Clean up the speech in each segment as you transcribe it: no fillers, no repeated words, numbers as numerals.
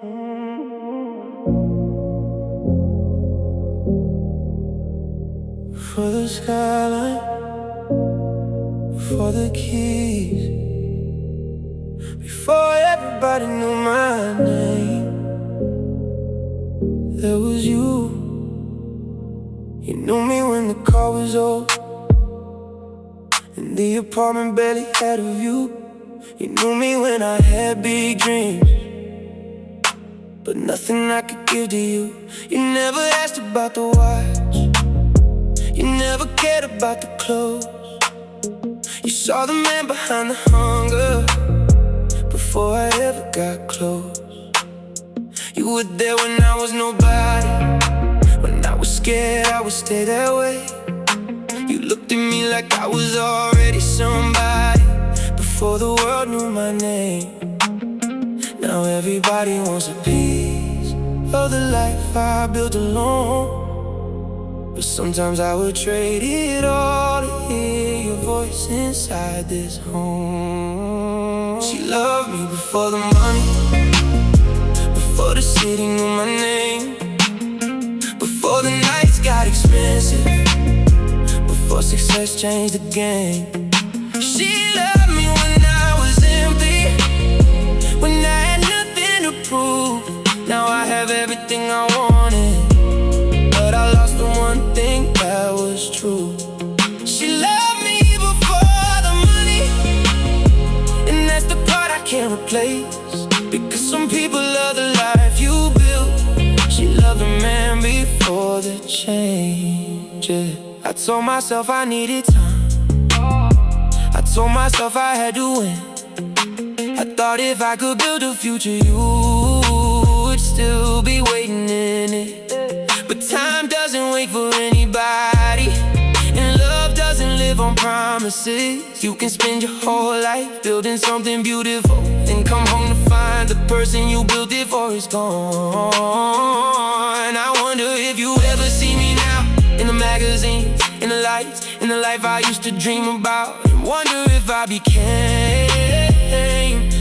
For the skyline, for the keys, before everybody knew my name, there was you. You knew me when the car was old and the apartment barely had a view. You knew me when I had big dreams, but nothing I could give to you. You never asked about the watch, you never cared about the clothes. You saw the man behind the hunger before I ever got close. You were there when I was nobody. When I was scared, I would stay that way. You looked at me like I was already somebody before the world knew my name. Now everybody wants a piece of the life I built alone, but sometimes I would trade it all to hear your voice inside this home. She loved me before the money, before the city knew my name, before the nights got expensive, before success changed the game. She loved me when I was empty, when I had nothing to prove. Now I have everything I wanted, but I lost the one thing that was true. She loved me before the money, and that's the part I can't replace, because some people love the life you built. She loved the man before the change, yeah. I told myself I needed time, I told myself I had to win. I thought if I could build a future, you would still be waiting in it. But time doesn't wait for anybody, and love doesn't live on promises. You can spend your whole life building something beautiful, then come home to find the person you built it for is gone. I wonder if you ever see me now, in the magazines, in the lights, in the life I used to dream about, and wonder if I became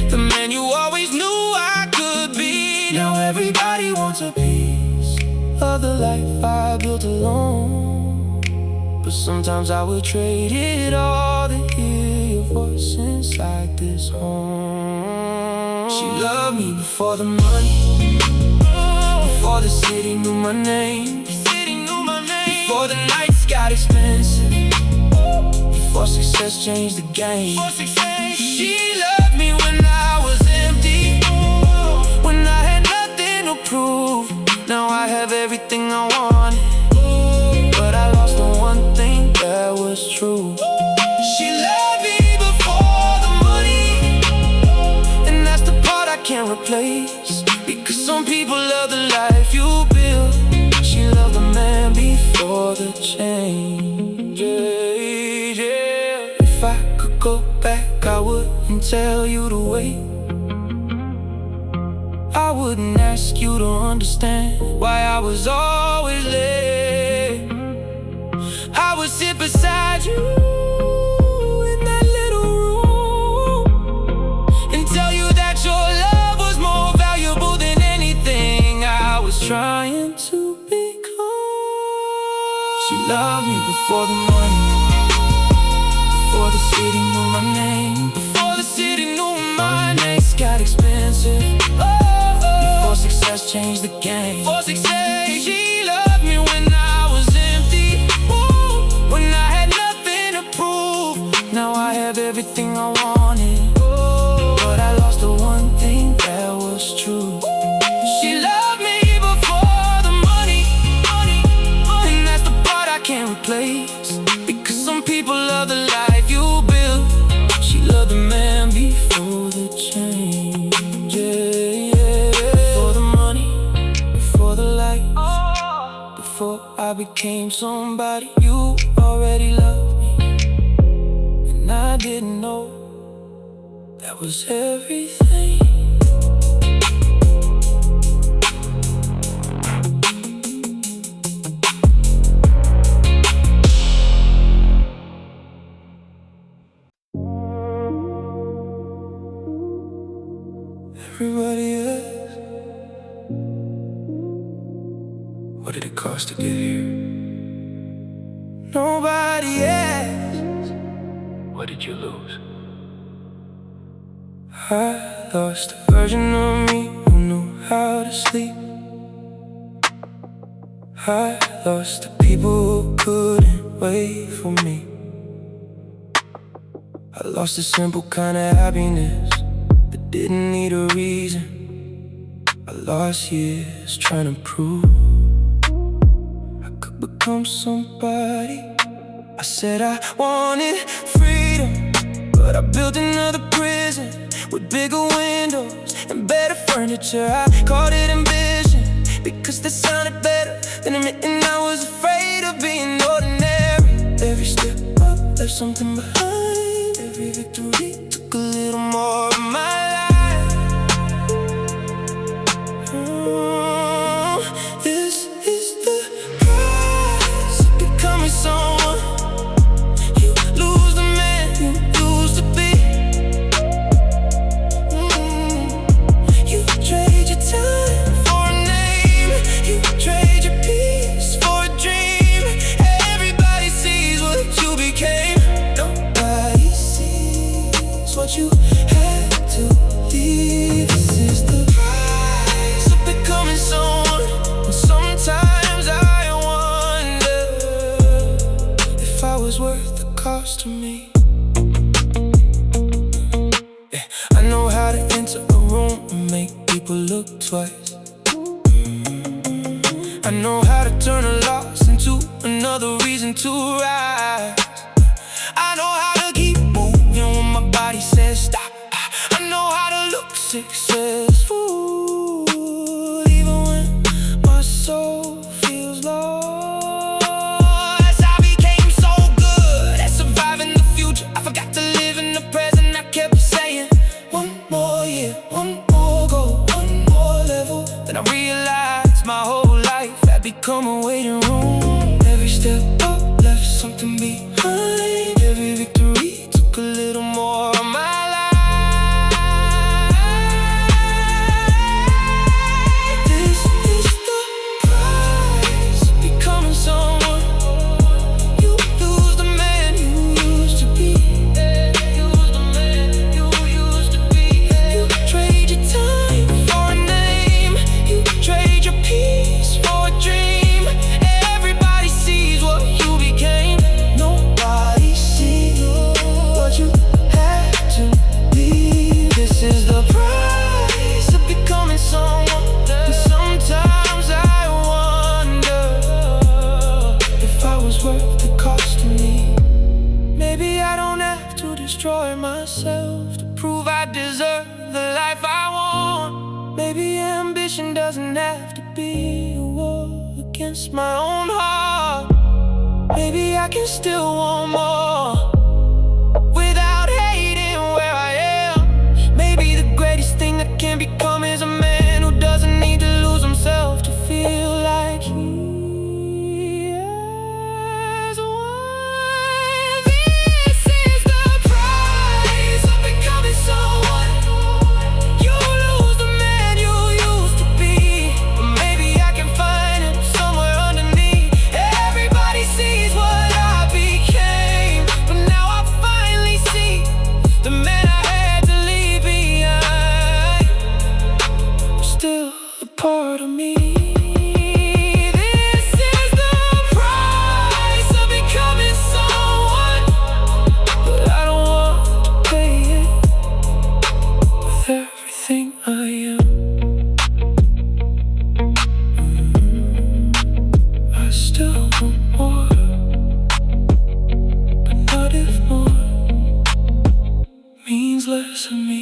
the man you always knew I could be. Now everybody wants a piece of the life I built alone, but sometimes I would trade it all to hear your voice inside this home. She loved me before the money, before the city knew my name, before the nights got expensive, before success changed the game. She loved me when I was empty, when I had nothing to prove. Now I have everything I wanted, but I lost the one thing that was true. She loved me before the money, and that's the part I can't replace, because some people love the life you built. She loved the man before the change, yeah. If I could go back, I wouldn't tell you to wait. I wouldn't ask you to understand why I was always late. I would sit beside you in that little room and tell you that your love was more valuable than anything I was trying to become. She loved me before the money, before the city knew my name, before the city knew my nights got expensive, before success changed the game. For success, she loved me when I was empty, when I had nothing to prove. Now I have everything I wanted, but I lost the one thing that was true. She loved me before the money, and that's the part I can't replace, because some people love the life you built. She loved the man before the change, yeah. Before the money, before the light, before I became somebody. You already loved me, and I didn't know that was everything. Everybody asks, What did it cost to get here? Nobody asks, what did you lose? I lost a version of me who knew how to sleep. I lost the people who couldn't wait for me. I lost a simple kind of happiness that didn't need a reason. I lost years trying to prove I could become somebody. I said I wanted freedom, but I built another prison with bigger windows and better furniture. I called it ambition because that sounded better than admitting I was afraid of being ordinary. Every step up left something behind. Every victory took a little more of my life. This is the price of becoming someone. You lose the man you used to be. You trade your time for a name. You trade your peace for a dream. Everybody sees what you became. Nobody sees what you had to leave. This is the price of becoming someone. And sometimes I wonder if I was worth the cost to me. Yeah, I know how to enter a room and make people look twice. I know how to turn a loss into another reason to rise. I know how to keep moving when my body says stop. I know how to look successful even when my soul feels lost. I became so good at surviving the future, I forgot to live in the present. I kept saying, one more year, one more goal, one more level. Then I realized my whole life had become a waiting room. Every step up left something behind. Every victory took a little more of my life. This is the price of becoming someone. You lose the man you used to be. You lose the man you used to be. You trade your time for a name. You trade your peace for a dream. Everybody sees what you became. Nobody sees what you had to leave. This is the price of becoming someone. And sometimes I wonder if I was worth the cost to me. Maybe I don't have to destroy myself to prove I deserve the life I want. Maybe ambition doesn't have to be a war against my own heart. Maybe I can still want more without hating where I am. Maybe the greatest thing that can become is a man who doesn't need to lose himself to feel like he has won. This is the price of becoming someone. You lose the man you used to be, but maybe I can find him somewhere underneath. Everybody sees what I became, but now I finally see the man I had to leave behind. Still a part of me. This is the price of becoming someone, but I don't want to pay it with everything I am. I still want more, but not if more means less of me.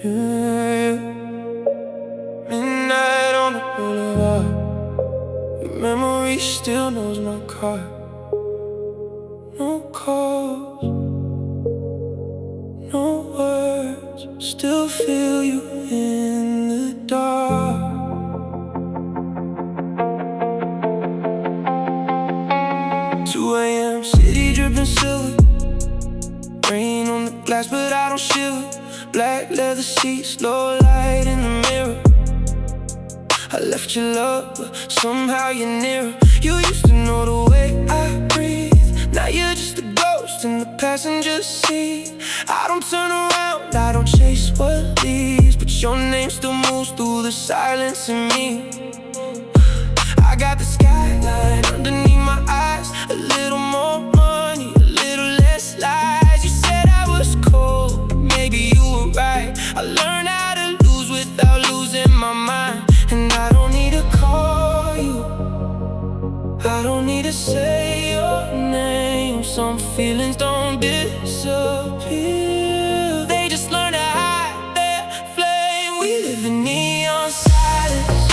Yeah. Midnight on the boulevard, your memory still knows my car. No calls, no words, still feel you in the dark. 2 a.m., city dripping silver, rain on the glass, but I don't shiver. Black leather sheets, low light in the mirror. I left your love, but somehow you're nearer. You used to know the way I breathe. Now you're just a ghost in the passenger seat. I don't turn around, I don't chase what leaves, but your name still moves through the silence in me. I got the skyline underneath my eyes. A little more money, a little less lies. You said I was cold, maybe you were right. I learned how to lose without losing my mind. And I don't need to call you, I don't need to say your name. Some feelings don't disappear, they just learn to hide their flame. We live in neon silence,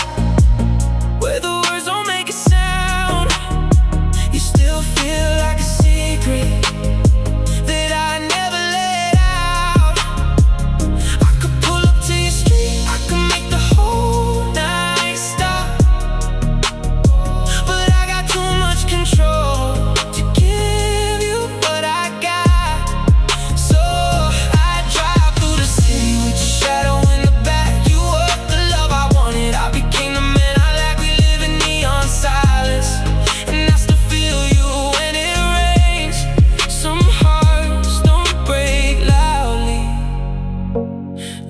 where the words don't make a sound. You still feel like a secret that I never let out. I could pull up to your street, I could make the whole night stop, but I got too much control to give you what I got. So I drive through the city with your shadow in the back. You were the love I wanted, I became the man I lacked. We live in neon silence, and I still feel you when it rains. Some hearts don't break loudly,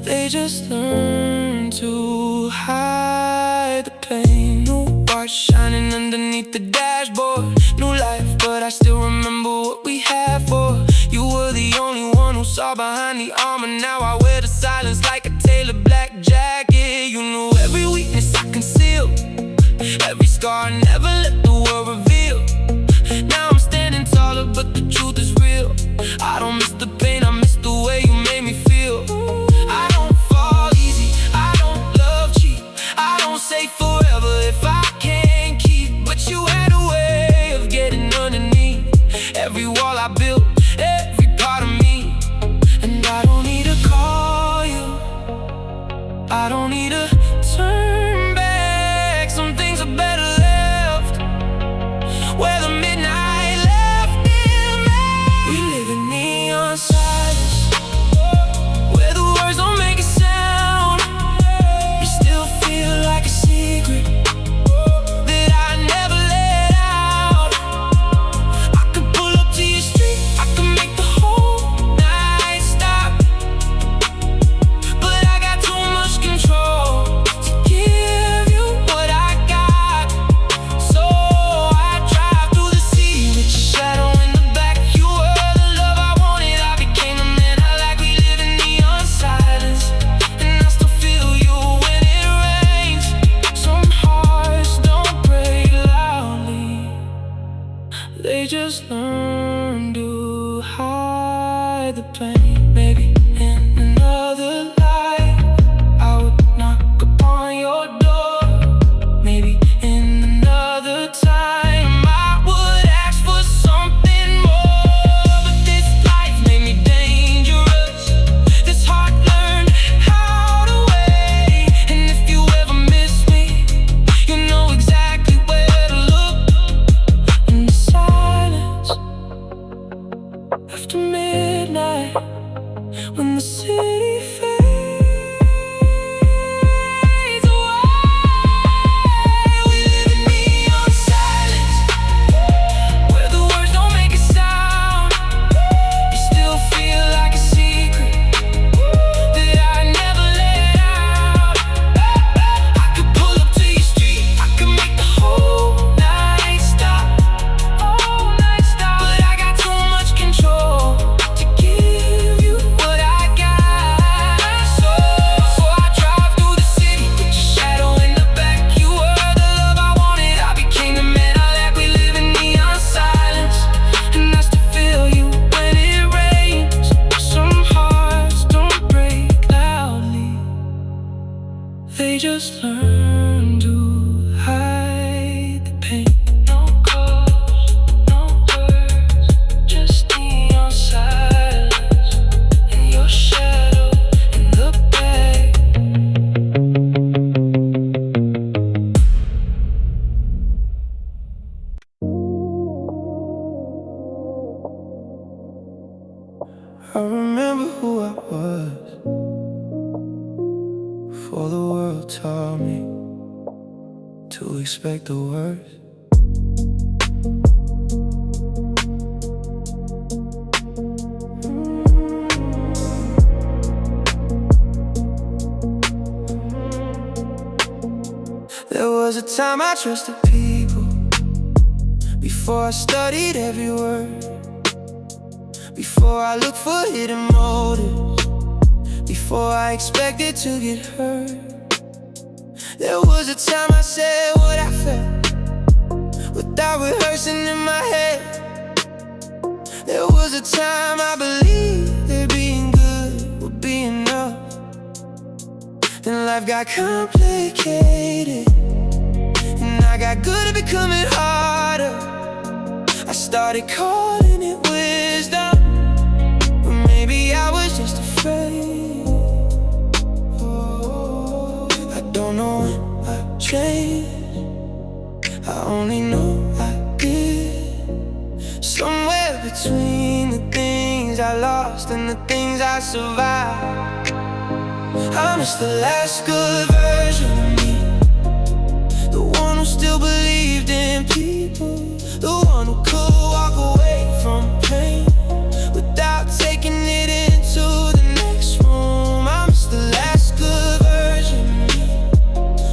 they just learn to hide the pain. New watch shining underneath the dashboard, new life, but I still remember what we had for. You were the only one who saw behind the armor. Now I wear the silence like a tailored black jacket. You knew every weakness I concealed, every scar I never let the world reveal. Now I'm standing taller, but the truth is real. I don't miss the pain, I miss the way you made me feel. I don't fall easy, I don't love cheap, I don't say forever if I can't keep. But you had a way of getting underneath every wall I built, every part of me. And I don't need to call you, I don't need to turn back. Some things are better left where the midnight left is made. We live in neon silence, where the words don't make a sound. You still feel like a secret that I never let out. I could pull up to your street, I could make the whole night stop, but I got too much control to give you what I got. So I drive through the city with your shadow in the back. You were the love I wanted, I became the man I lacked. We live in neon silence, and I still feel you when it rains. Some hearts don't break loudly, they just learn to hide the pain. Maybe in another life I would knock upon your door. Maybe in another time I would ask for something more. But this life made me dangerous, this heart learned how to wait. And if you ever miss me, you know exactly where to look. In the silence after midnight, I remember who I was before the world taught me to expect the worst. There was a time I trusted people before I studied every word, before I looked for hidden motives, before I expected to get hurt. There was a time I said what I felt without rehearsing in my head. There was a time I believed that being good would be enough. Then life got complicated, and I got good at becoming harder. I started calling it wisdom, but maybe I was just afraid. I don't know when I changed, I only know I did. Somewhere between the things I lost and the things I survived, I miss the last good version of me, the one who still believed in people, the one who could walk away from pain without taking it into the next room. I miss the last good version of me,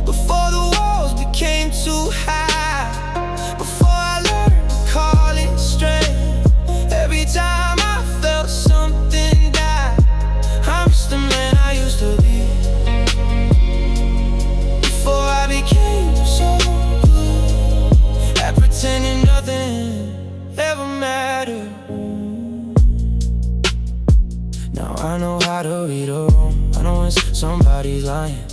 before the walls became too high, before I learned to call it strength. Every time I felt something die, I miss the man I used to be, before I became so good at pretending nothing ever mattered. Now I know how to read a room, I know when somebody's lying,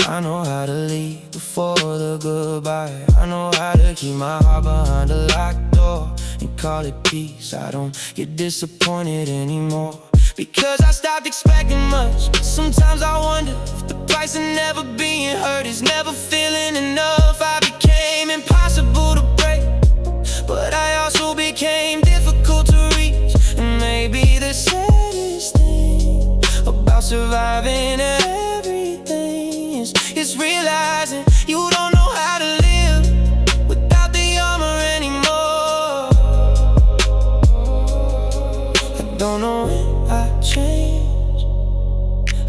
I know how to leave before the goodbye. I know how to keep my heart behind a locked door and call it peace. I don't get disappointed anymore, because I stopped expecting much. Sometimes I wonder if the price of never being hurt is never feeling enough. I became impossible to break, but I also became difficult to reach. And maybe the saddest thing about surviving everything is realizing you don't know how to live without the armor anymore. I don't know when I changed,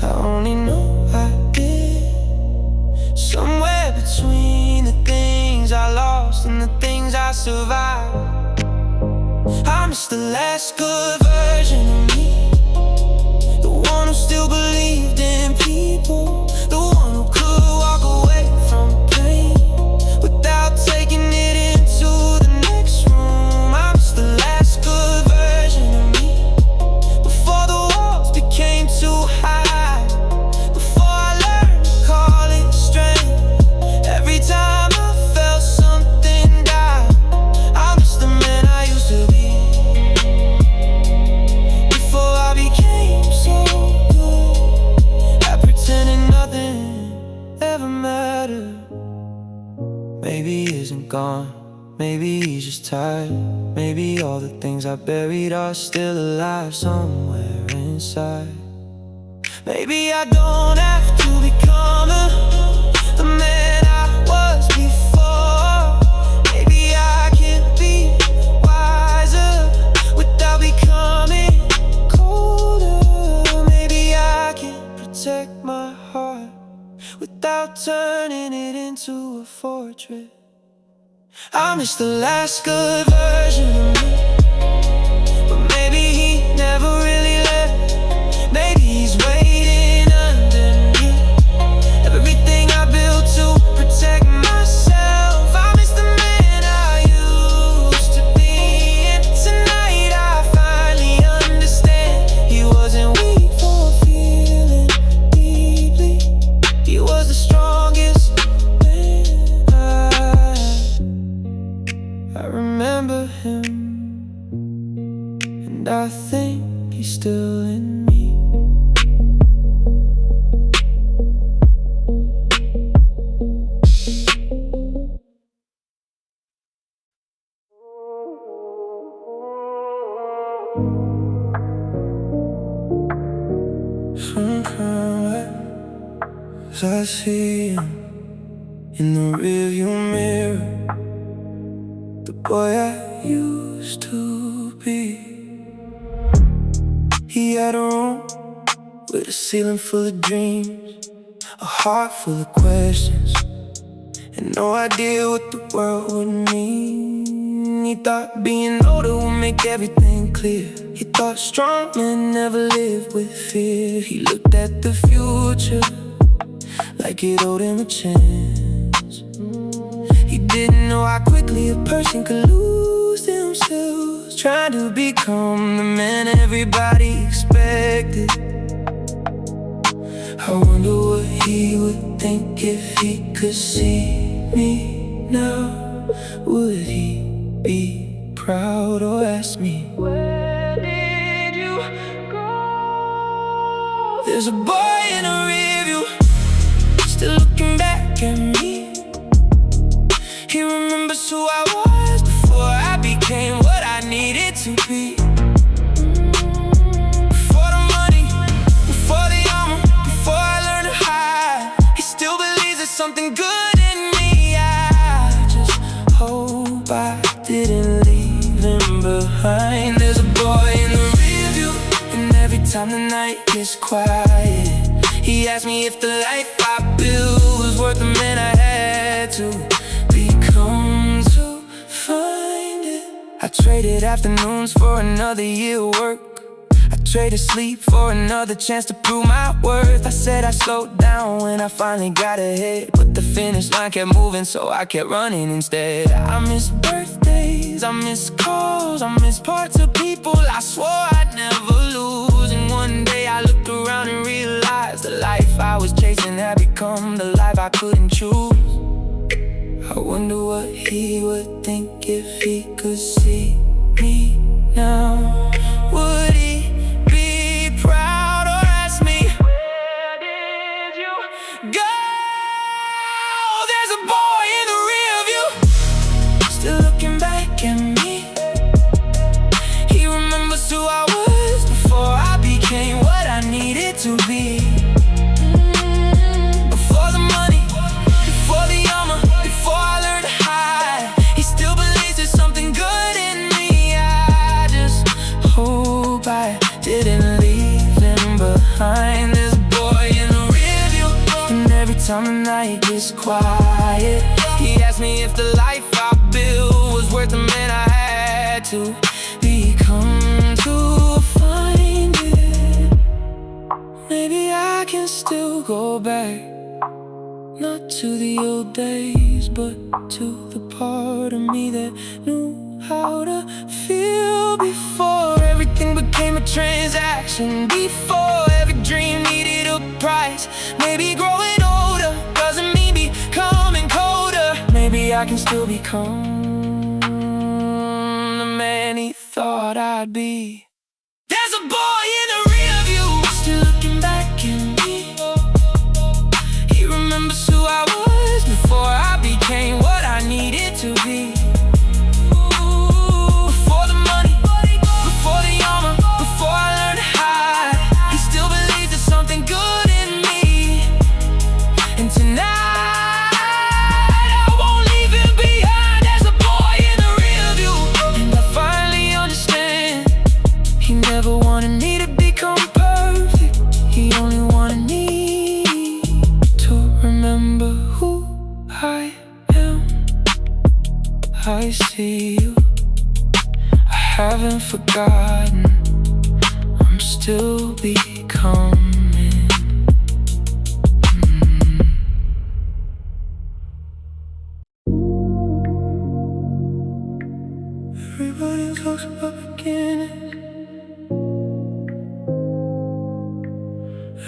I only know I did. Somewhere between the things I lost and the things I survived, I miss the last good version of me, the one who still believed in people, the one who could walk away from pain without taking it into the next room. I miss the last good version of me, before the walls became too high, before I learned to call it strength. Every time I felt something die, I miss the man I used to be, before I became so good at pretending nothing ever mattered. Maybe he isn't gone, maybe he's just tired, maybe all the things I buried are still alive somewhere inside. Maybe I don't have to become the man I was before. Maybe I can be wiser without becoming colder. Maybe I can protect my heart without turning it into a fortress. I miss the last good version of me, but maybe he never really left. Maybe he's waiting underneath everything I built to protect myself. I miss the man I used to be, and tonight I finally understand he wasn't weak for feeling deeply. He was the strongest man I had. I remember him, and I think he's still in me. Sometimes I see him in the rearview mirror, the boy I used to be. He had a room with a ceiling full of dreams, a heart full of questions, and no idea what the world would mean. He thought being older would make everything clear. He thought strong men never lived with fear. He looked at the future like it owed him a chance. He didn't know how quickly a person could lose themselves, trying to become the man everybody expected. I wonder what he would think if he could see me now. Would he be proud or ask me, where did you go? There's a boy in a rearview, still looking back at me. He remembers who I was before I became what I needed to be. Before the money, before the armor, before I learned to hide, he still believes there's something good in me. I just hope I didn't leave him behind. There's a boy in the rearview, and every time the night gets quiet, he asks me if the life I built was worth the man I had to become to find it. I traded afternoons for another year of work. I traded sleep for another chance to prove my worth. I said I slowed down when I finally got ahead, but the finish line kept moving, so I kept running instead. I miss birthdays, I miss calls, I miss parts of people I swore I'd never lose. And one day I looked around and realized the life I was chasing had become the life I couldn't choose. I wonder what he would think if he could see me now. Would he be proud or ask me, where did you go? There's a boy in the rearview, still looking back at me. He remembers who I was before I became what I needed to be. Before the money, before the armor, before I learned to hide, he still believes there's something good in me. I just hope I didn't leave him behind. There's a boy in the rearview, and every time the night gets quiet, he asks me if the life I built was worth the man I had to become to find it. Maybe I can still go back, not to the old days, but to the part of me that knew how to feel before everything became a transaction, before every dream needed a price. Maybe growing older doesn't mean becoming colder. Maybe I can still become the man he thought I'd be. There's a boy in the rearview, still looking back at me. He remembers who I was before I became what I needed to be. Before the money, before the armor, before I learned to hide, he still believes there's something good in me. And tonight I won't leave him behind. There's a boy in the rearview, and I finally understand. He never wanted me to become perfect, he only wanted me to remember who I am. I see you, I haven't forgotten, I'm still becoming. Everybody talks about beginnings,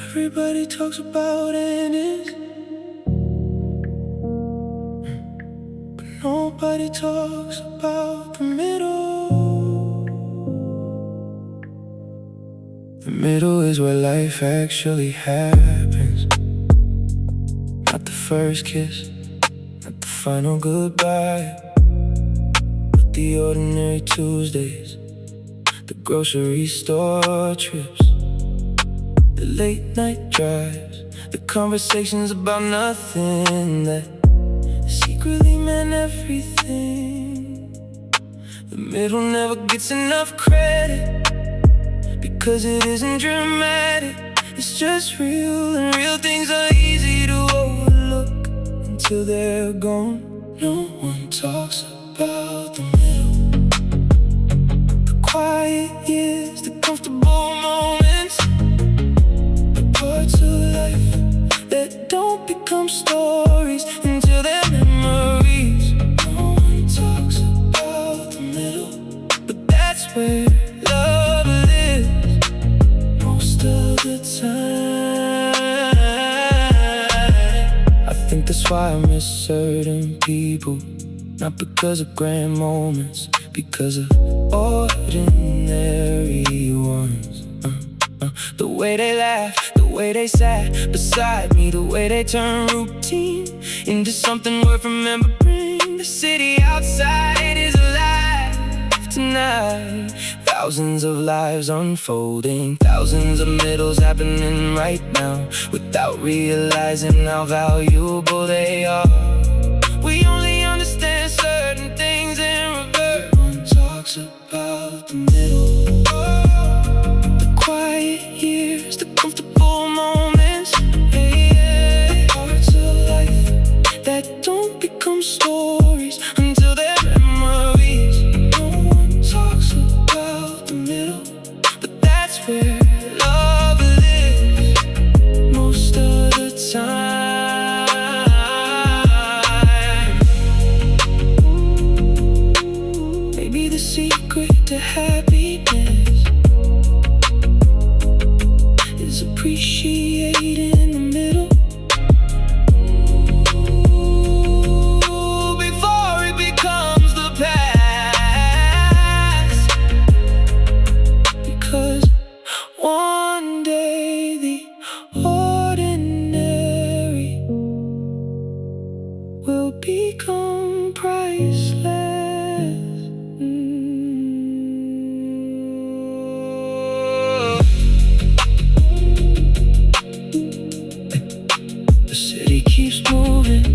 everybody talks about endings, but nobody talks about the middle. The middle is where life actually happens. Not the first kiss, not the final goodbye, but the ordinary Tuesdays, the grocery store trips, the late night drives, the conversations about nothing that secretly meant everything. The middle never gets enough credit because it isn't dramatic. It's just real, and real things are easy to overlook until they're gone. No one talks about the middle, the quiet years, the comfortable moments, the parts of life that don't become stories until they're memories. No one talks about the middle, but that's where love lives most of the time. I think that's why I miss certain people, not because of grand moments, because of ordinary ones. The way they laugh, the way they sat beside me, the way they turn routine into something worth remembering. The city outside is alive tonight. Thousands of lives unfolding, thousands of middles happening right now, without realizing how valuable they are. We only understand certain things in reverse. No one talks about the middle, the quiet years, the comfortable moments, parts of life that don't become stories until they're memories. No one talks about the middle, but that's where love lives most of the time. Maybe the secret to happiness is appreciating the middle before it becomes the past. Because one day the ordinary will become priceless. The city keeps moving,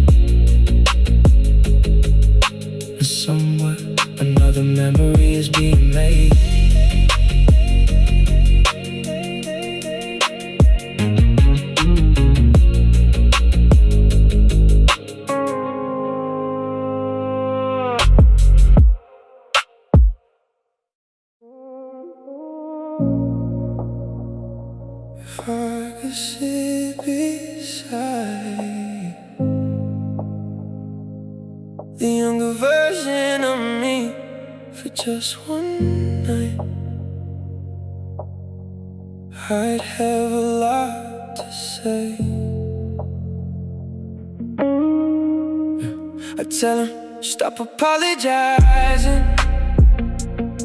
and somewhere another memory is being made. If I could sit beside the younger version of me for just one night, I'd have a lot to say. I'd tell him, stop apologizing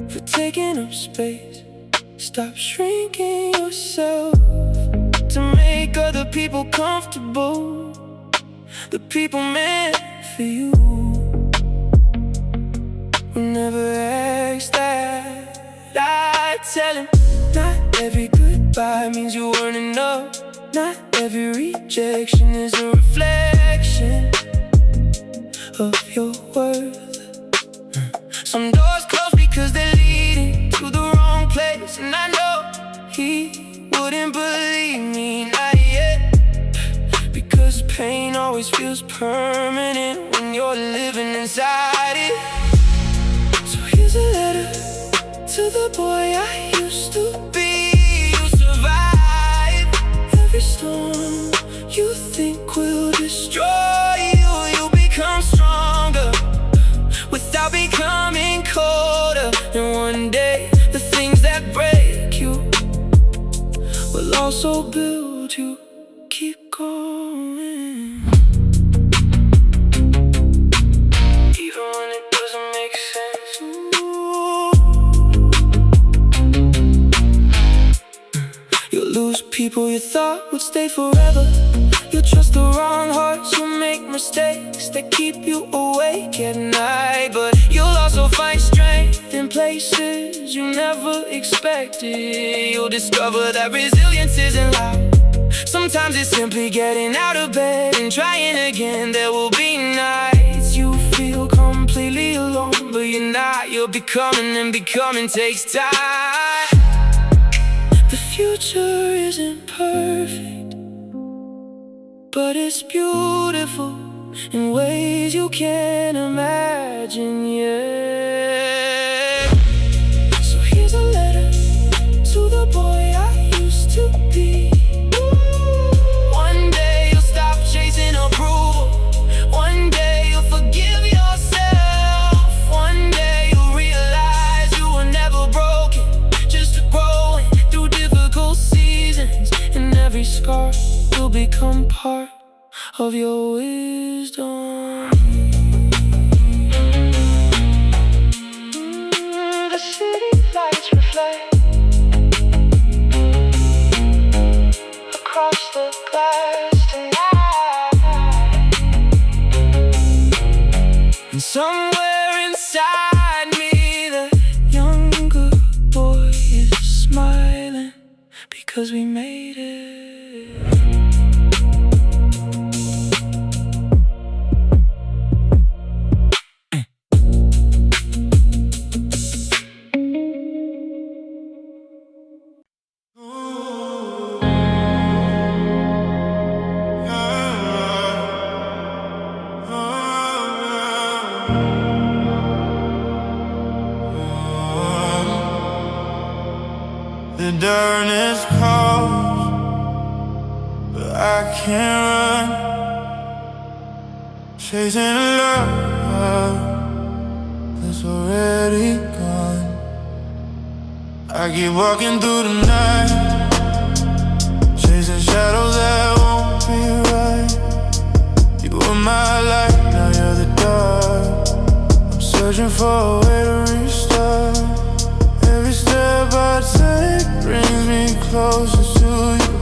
for taking up space. Stop shrinking yourself to make other people comfortable, the people meant for you. We never asked that. I tell him, not every goodbye means you weren't enough. Not every rejection is a reflection of your worth. Some doors close because they're leading to the wrong place, and I know he wouldn't believe me, not yet, because pain always feels permanent when you're living inside it. So here's a letter to the boy I used to be. You survive every storm you think will destroy you. You become stronger without becoming colder. And one day the things that break you will also build you. Keep going, even when it doesn't make sense. You'll lose people you thought would stay forever. You trust the wrong hearts, you make mistakes that keep you awake at night. But you'll also find strength in places you never expected. You'll discover that resilience isn't loud. Sometimes it's simply getting out of bed and trying again. There will be nights you feel completely alone, but you're not. You're becoming, and becoming takes time. The future isn't perfect, but it's beautiful in ways you can't imagine yet. So here's a letter to the boy I used to be. One day you'll stop chasing approval. One day you'll forgive yourself. One day you'll realize you were never broken, just growing through difficult seasons. And every scar will become part of your wisdom. The city lights reflect across the glass tonight, and somewhere inside me the younger boy is smiling because we made it. The darkness calls, but I can't run, chasing a love that's already gone. I keep walking through the night, chasing shadows that won't be right. You were my light, now you're the dark. I'm searching for a way to restart. Every step I take brings me closer to you,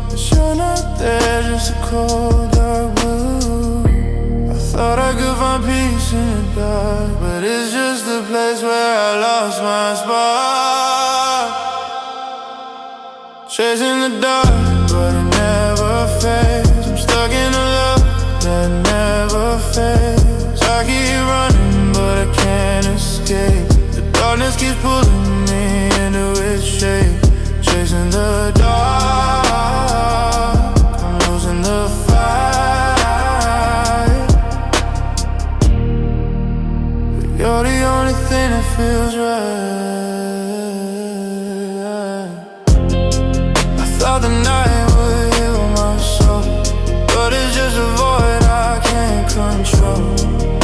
but you're not there, just a cold dark blue. I thought I could find peace in the dark, but it's just the place where I lost my spot. Chasing the dark, but it never fades. I'm stuck in a love that never fades. I keep running, but I can't escape. The darkness keeps pulling me into its shape. Chasing the dark, I'm losing the fight. But you're the only thing that feels right. I thought the night would heal my soul, but it's just a void I can't control.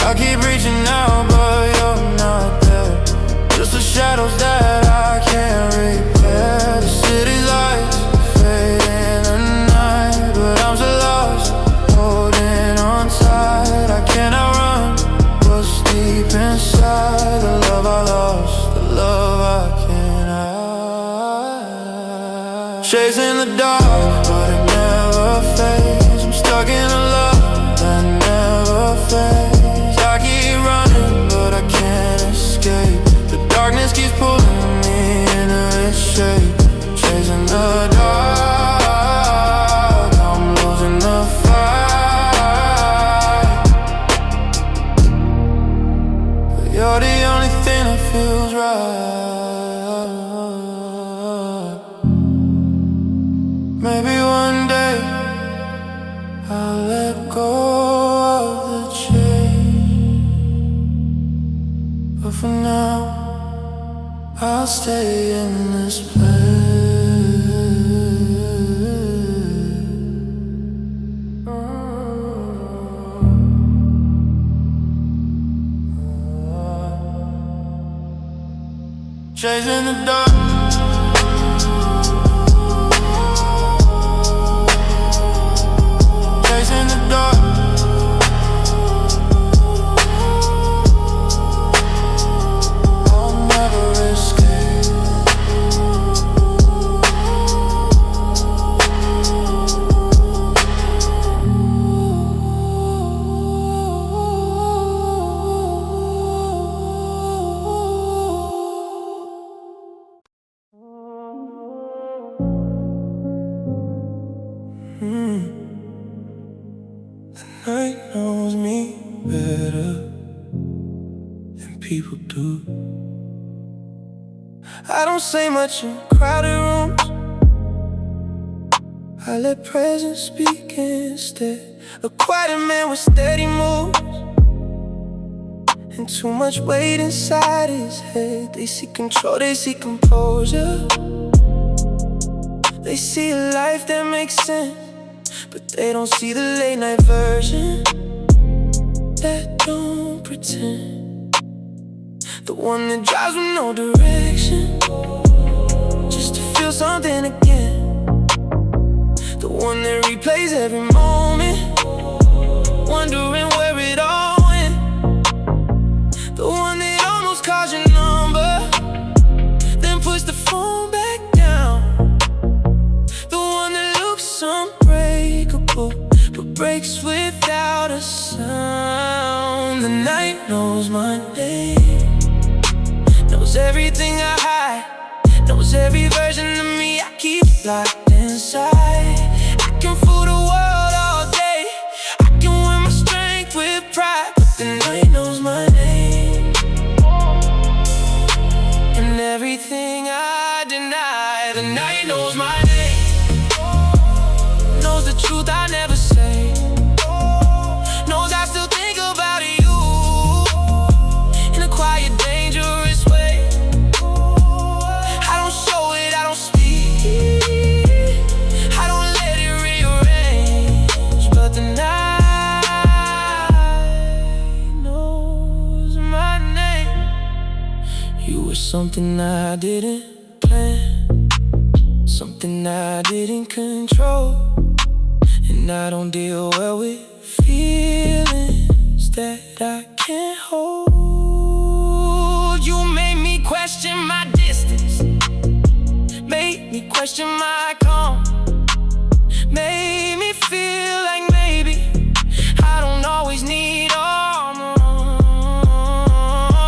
I keep reaching out, but you're not there. Just the shadows that I can't repair. The city's lights fade in the night, but I'm so lost, holding on tight. I cannot run what's deep inside. The love I lost, the love I can't hide. Chasing the dark, but it never fades. I'm stuck in a love that never fades. I keep running, but I can't escape. The darkness keeps pulling me into its shape. Chasing the dark, I'm losing the fight. But you're the only thing that feels right. Maybe one day I'll let go of the chain, but for now I'll stay in this place. Chasing the dark, chasing the dark. I'll never escape. people do. I don't say much in crowded rooms. I let presence speak instead. A quiet man with steady moves and too much weight inside his head. They see control, they see composure. They see a life that makes sense, but they don't see the late night version that don't pretend. The one that drives with no direction, just to feel something again. The one that replays every moment, wondering where it all went. The one that almost calls your number, then puts the phone back down. The one that looks unbreakable, but breaks without a sound. The night knows my name, knows everything I hide, knows every version of me I keep locked inside. I can fool the world all day, I can wear my strength with pride, but the night knows my name. And everything I deny, the night knows my name. Knows the truth I never say, knows I still think about you in a quiet, dangerous way. I don't show it, I don't speak, I don't let it rearrange, but the night knows my name. You were something I didn't plan, something I didn't control. And I don't deal well with feelings that I can't hold. You made me question my distance, made me question my calm, made me feel like maybe I don't always need armor.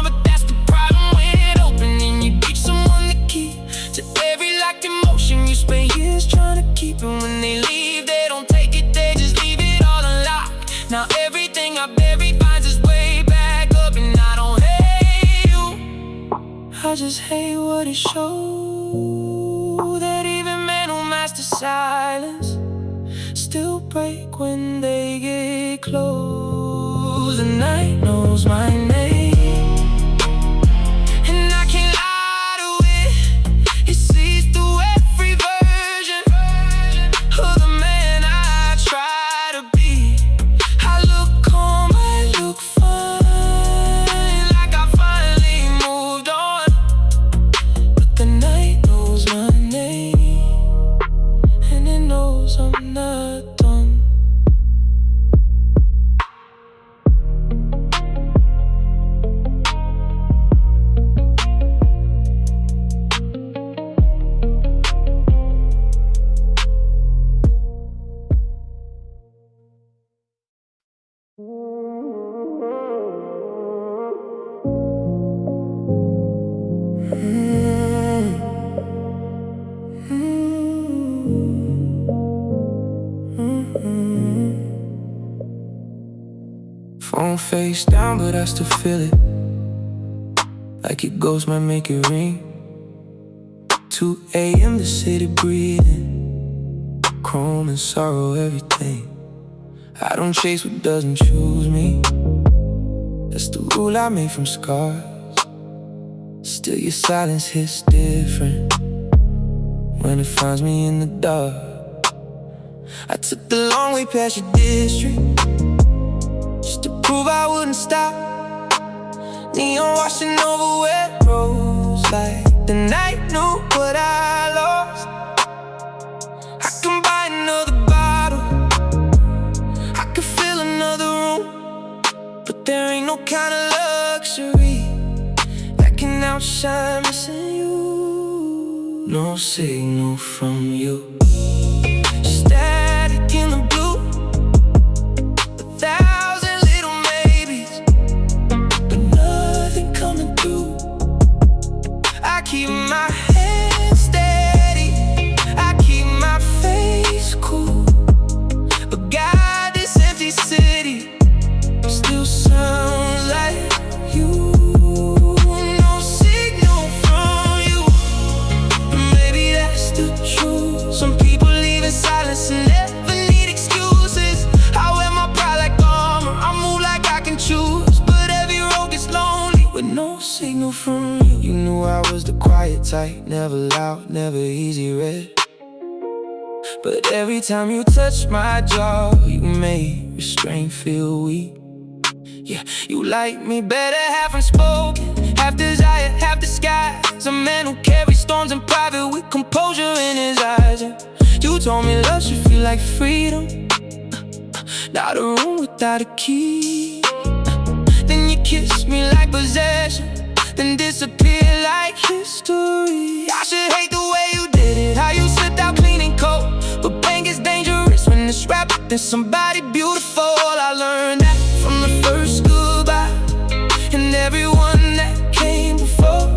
But that's the problem with opening. You teach someone the key to every locked emotion you spend years trying to keep. And when they leave, they don't take it, they just leave it all unlocked. Now everything I bury finds its way back up. And I don't hate you, I just hate what it shows. That even men who master silence still break when they get close. The night knows my name, and I can't lie to it. It sees through every version of the man I try to be. I look calm, I look fine, like I finally moved on. But the night knows my name, and it knows I'm not done. Phone face down, but I still feel it, like your ghost might make it ring. 2 a.m. the city breathing, chrome and sorrow, everything. I don't chase what doesn't choose me, that's the rule I made from scars. Still your silence hits different when it finds me in the dark. I took the long way past your district just to prove I wouldn't stop. Neon washing over wet roads, like the night knew what I lost. I can buy another bottle, I could fill another room, but there ain't no kind of luxury that can outshine missing you. No signal from you, static in the blue, 1,000 little maybes, but nothing coming through. I keep my head steady, I keep my face cool, but God, this empty city still sounds like you. was the quiet type, never loud, never easy read. But every time you touched my jaw, you made restraint feel weak. Yeah, you like me better, half unspoken, half desire, half disguise. A man who carries storms in private with composure in his eyes. And you told me love should feel like freedom, not a room without a key. Then you kissed me like possession, then disappear like history. I should hate the way you did it, how you slipped out clean and cold. But pain gets dangerous when it's wrapped up in somebody beautiful. I learned that from the first goodbye, and everyone that came before.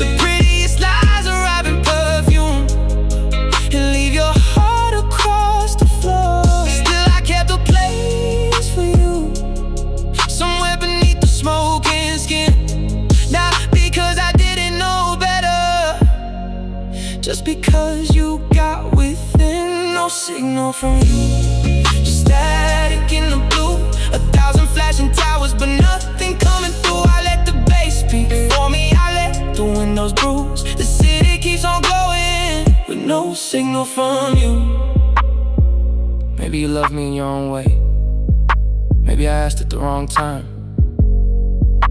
The prettiest lies arrive in perfume and leave your heart across the floor. Still I kept a place for you, somewhere beneath the smoking skin. Not because I didn't know better, just because you got within. No signal from you, just static in the blue. 1,000 flashing towers, but nothing coming through. I let the bass speak for me, I let the windows bruise. The city keeps on glowing with no signal from you. Maybe you love me in your own way. Maybe I asked at the wrong time.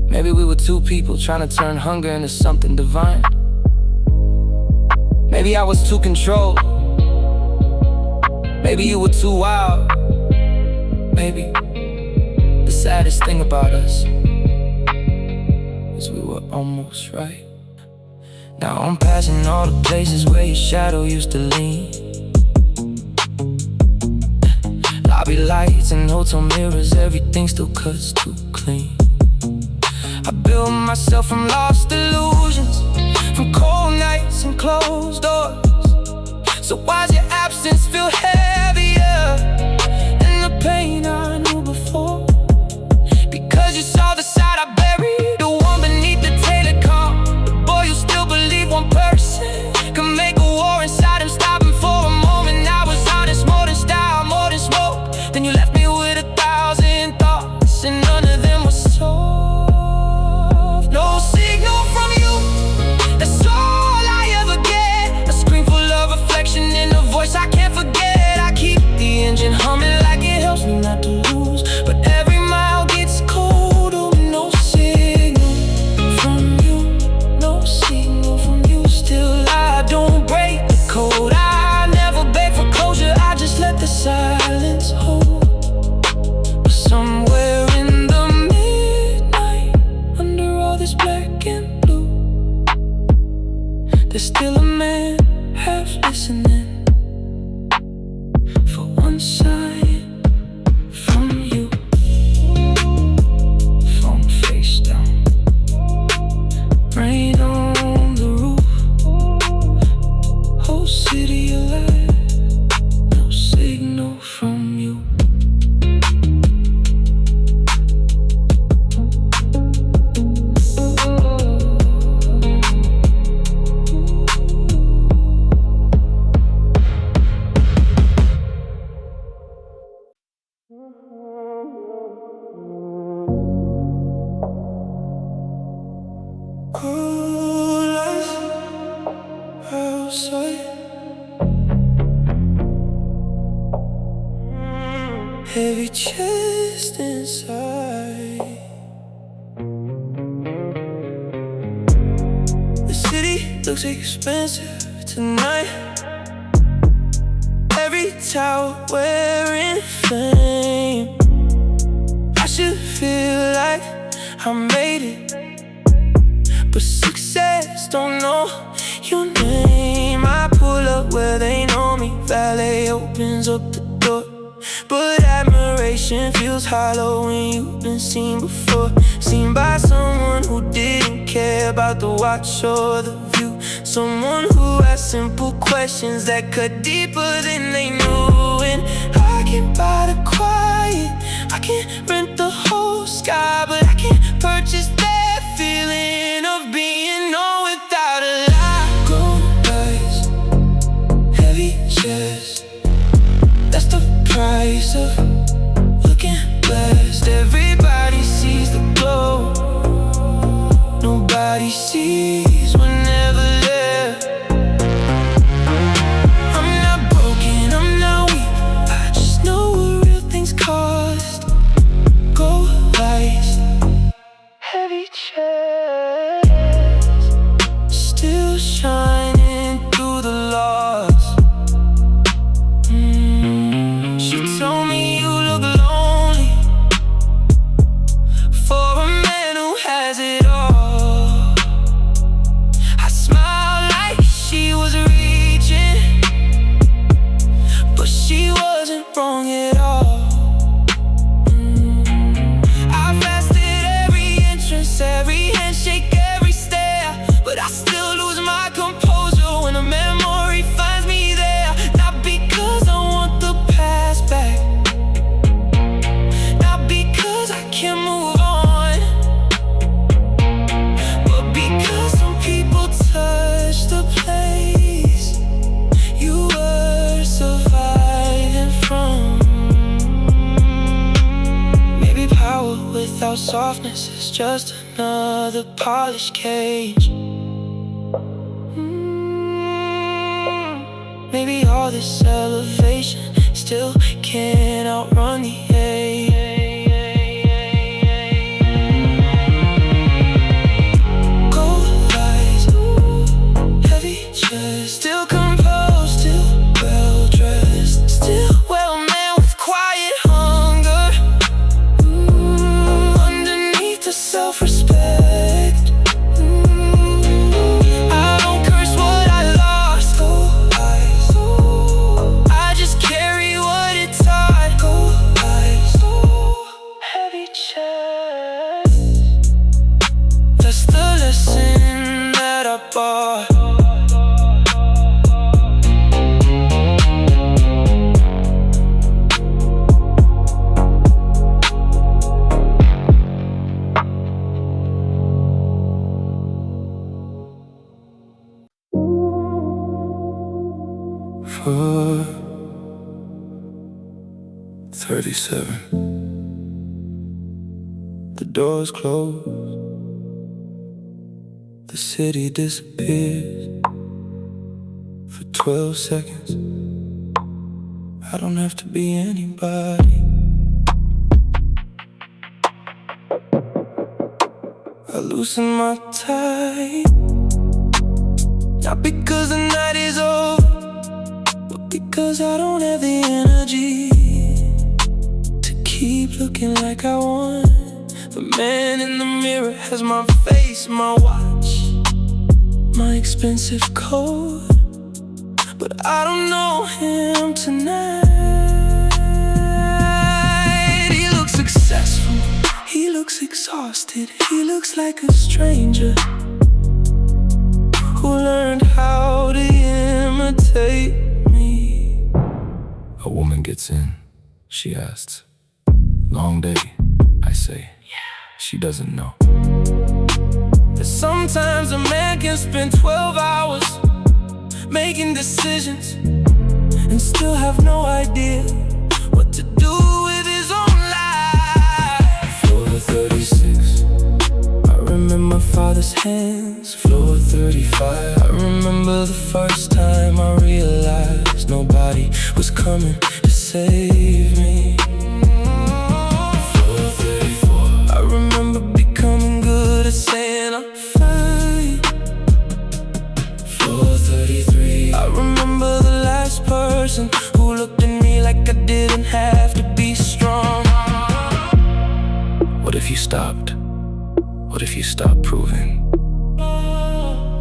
Maybe we were two people trying to turn hunger into something divine. Maybe I was too controlled. Maybe you were too wild. Maybe the saddest thing about us is we were almost right. Now I'm passing all the places where your shadow used to lean. Lobby lights and hotel mirrors, everything still cuts too clean. I built myself from lost illusions, from cold nights and closed doors. So why's your absence feel heavier than the pain I knew before? Because you saw the side I buried, the one beneath the telecom. The boy who still believed one person could make a war inside him, stop him for a moment. I was honest, more than style, more than smoke. Then you left me with 1,000 thoughts, and none of them were soft. No signal from you, that's all I ever get. A screen full of reflection in a voice I can't forget. I keep the engine humming like it helps me not to lose, but every mile gets colder with no signal from you. No signal from you. Still I don't break the code, I never beg for closure, I just let the silence hold. But somewhere in the midnight, under all this black and blue, there's still a man half listening for one side from you. Phone face down, rain on the roof, whole city alive, no signal from you. Cold as outside, heavy chest inside. The city looks expensive tonight. Every tower wearing flame. I should feel like I made it, but success don't know your name. I pull up where they know me, valet opens up the door, but admiration feels hollow when you've been seen before. Seen by someone who didn't care about the watch or the view. Someone who asked simple questions that cut deeper than they knew. And I can buy the quiet, I can't rent the whole sky, but I can't purchase that feeling of being known without a lie. Gold eyes, heavy chest, that's the price of looking blessed. Everybody sees the glow, nobody sees whenever softness is just another polished cage. Maybe all this elevation still can't outrun the hate. Cold eyes, heavy chest, still composed, still well-dressed, still well-man with quiet hunger. Underneath the self-respect, I don't curse what I lost. Cold eyes, I just carry what it taught. Cold eyes, heavy chest, that's the lesson that I bought. For 37, the doors close, the city disappears. For 12 seconds, I don't have to be anybody. I loosen my tie, not because the night is over, but because I don't have the energy to keep looking like I want. The man in the mirror has my face, my watch, my expensive coat, but I don't know him tonight. He looks successful, he looks exhausted, he looks like a stranger who learned how to imitate me. A woman gets in, she asks, "Long day?" I say, she doesn't know. That sometimes a man can spend 12 hours making decisions and still have no idea what to do with his own life. Floor 36, I remember my father's hands. Floor 35, I remember the first time I realized nobody was coming to save me. Floor 34, I remember becoming good at saying I'm fine. Floor 33, I remember the last person who looked at me like I didn't have to be strong. What if you stopped? What if you stopped proving?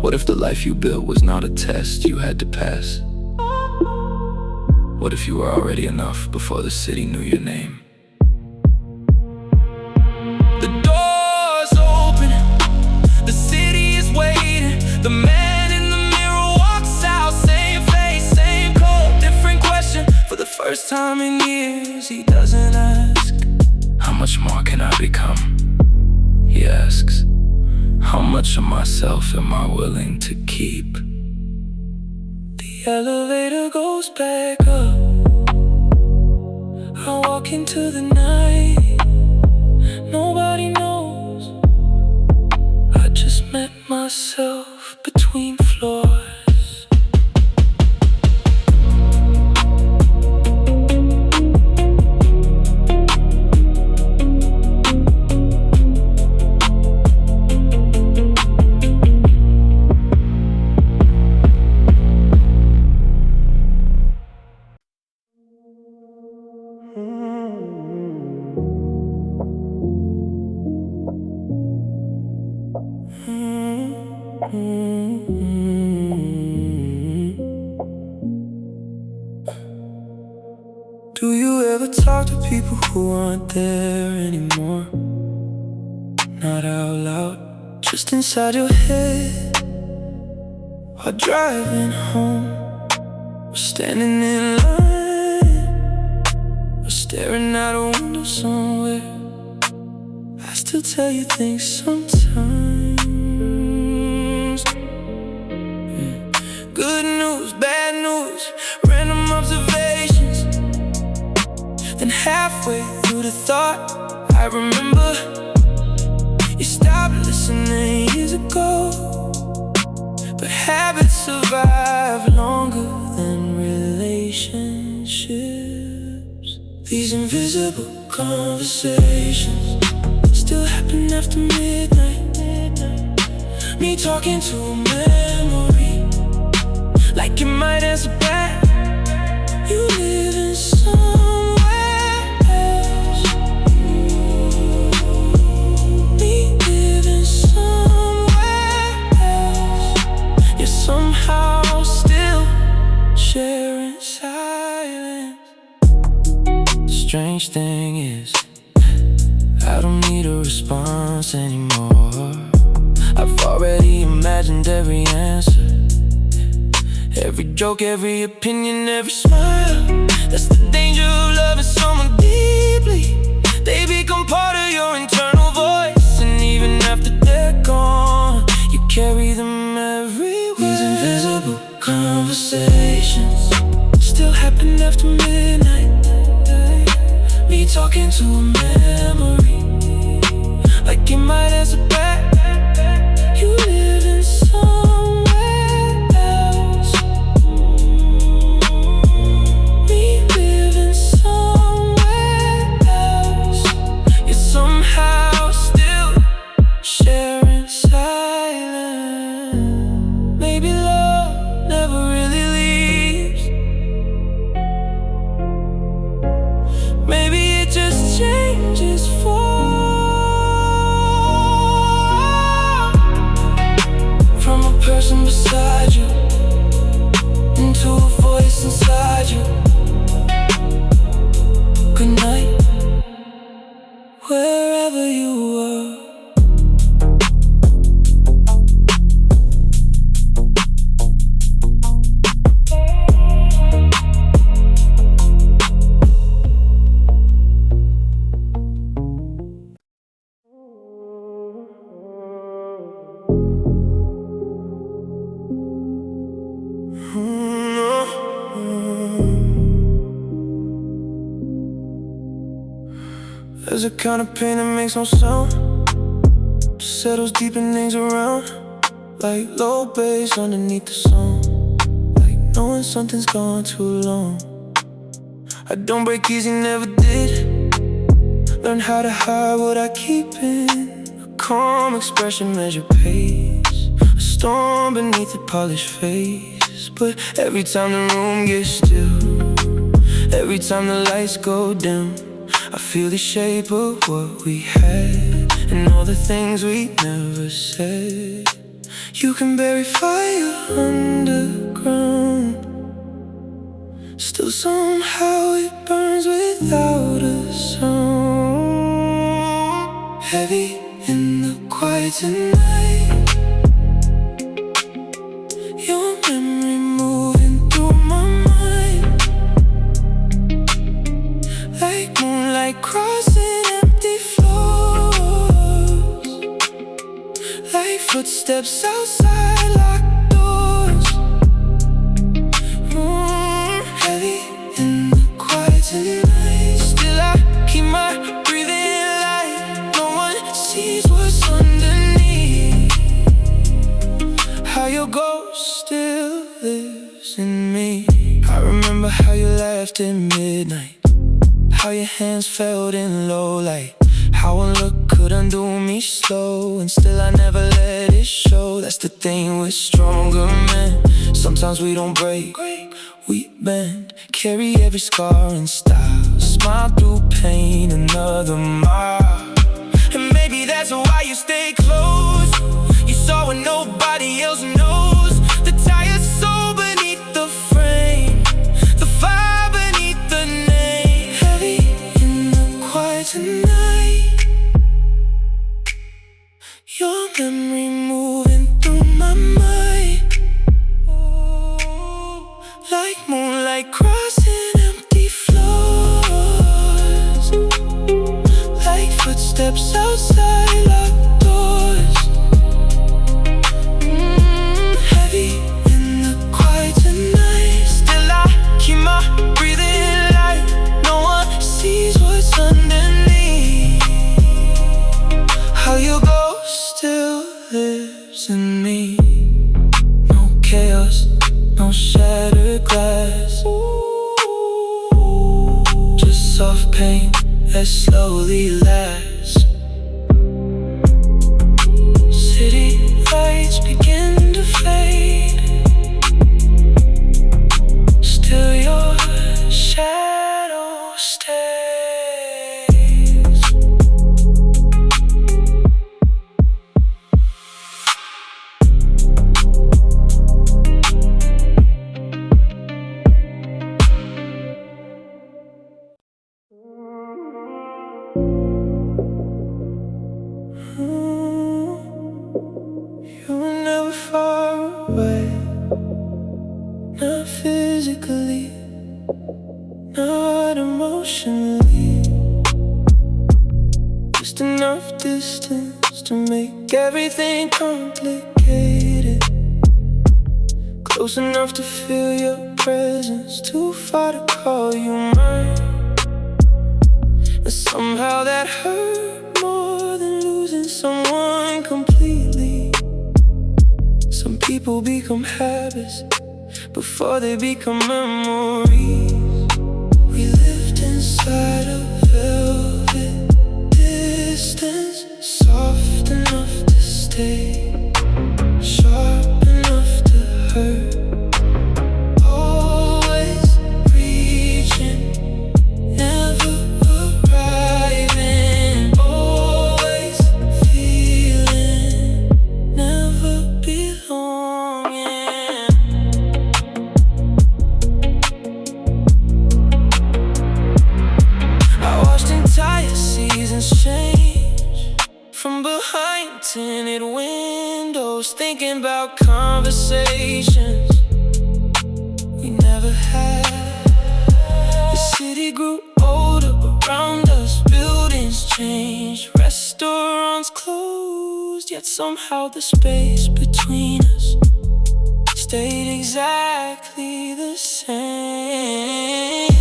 What if the life you built was not a test you had to pass? What if you were already enough before the city knew your name? The door's open, the city is waiting. The man in the mirror walks out, same face, same coat, different question. For the first time in years, he doesn't ask, "How much more can I become?" He asks, "How much of myself am I willing to keep?" The elevator goes back up, I walk into the night. Nobody knows I just met myself between floors. Do you ever talk to people who aren't there anymore? Not out loud, just inside your head. While driving home, or standing in line, or staring out a window somewhere, I still tell you things sometimes. Good news, bad news, random observations. Then halfway through the thought, I remember You stopped listening years ago, but habits survive longer than relationships. These invisible conversations still happen after midnight. Me talking to a memory, like it might answer back. You live in somewhere else. Me living somewhere else. You're somehow still sharing silence. The strange thing is, I don't need a response anymore. I've already imagined every answer, every joke, every opinion, every smile. That's the danger of loving someone deeply. They become part of your internal voice, and even after they're gone, you carry them everywhere. These invisible conversations still happen after midnight. Me talking to a memory, like it might answer back. You live in somewhere else. Me living somewhere else. You're somehow still sharing silence. Maybe love never really leaves. Maybe it just changes form. From a person beside you into a voice inside you. Good night, wherever you are. There's a kind of pain that makes no sound, settles deep and hangs around, like low bass underneath the song, like knowing something's gone too long. I don't break easy, never did. Learn how to hide what I keep in. A calm expression, measure pace. A storm beneath a polished face. But every time the room gets still, every time the lights go dim, I feel the shape of what we had, and all the things we never said. You can bury fire underground, still somehow it burns without a sound. Heavy in the quiet tonight, your memory moving through my mind, like moonlight crossing empty floors, like footsteps outside locked doors. Heavy in the quiet tonight, still I keep my breathing light. No one sees what's underneath. How your ghost still lives in me. I remember how you laughed at midnight, how your hands felt in low light, how one look could undo me slow, and still I never let it show. That's the thing with stronger men, sometimes we don't break, we bend. Carry every scar in style, smile through pain, another mile. And maybe that's why you stay close. You saw what nobody else knows, the tired soul beneath the frame, the fire beneath the name. Heavy in the quiet tonight, your memory moving through my mind, like moonlight crossing empty floors, like footsteps outside locked doors. us, no shattered glass. Just soft pain that slowly lasts. City lights begin to fade, still your shadow stays. You were never far away, not physically, not emotionally. Just enough distance to make everything complicated. Close enough to feel your presence, too far to call you mine. And somehow that hurt more than losing someone completely. Some people become habits before they become memories. We lived inside a velvet distance, soft enough to stay, sharp enough to hurt. Always reaching, never arriving. Always feeling, never belonging. I watched entire seasons change from behind tinted windows, thinking about conversations we never had. The city grew older around us, buildings changed, restaurants closed, yet somehow the space between us stayed exactly the same.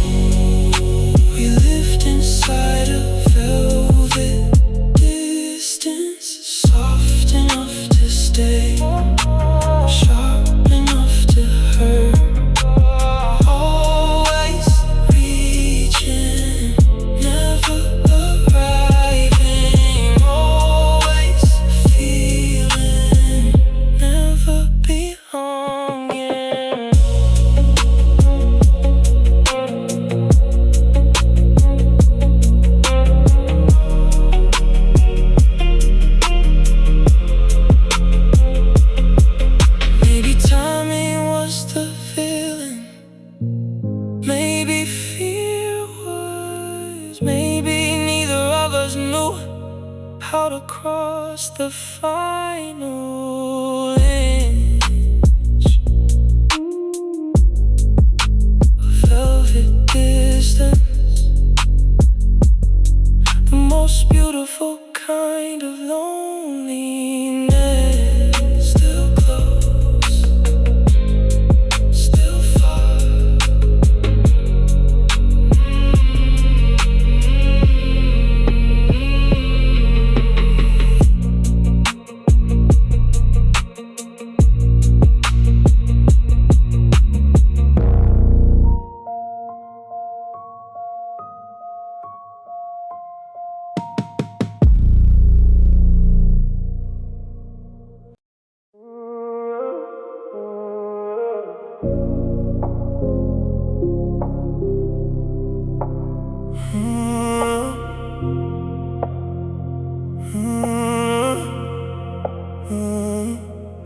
We lived inside a velvet distance, soft enough to stay, sharp enough to hurt. Always reaching, never arriving. Always feeling, never belonging. Maybe timing was the villain, maybe fear was, maybe neither of us knew how to cross the final inch. A velvet distance, the most beautiful kind of loneliness. Still close, still far.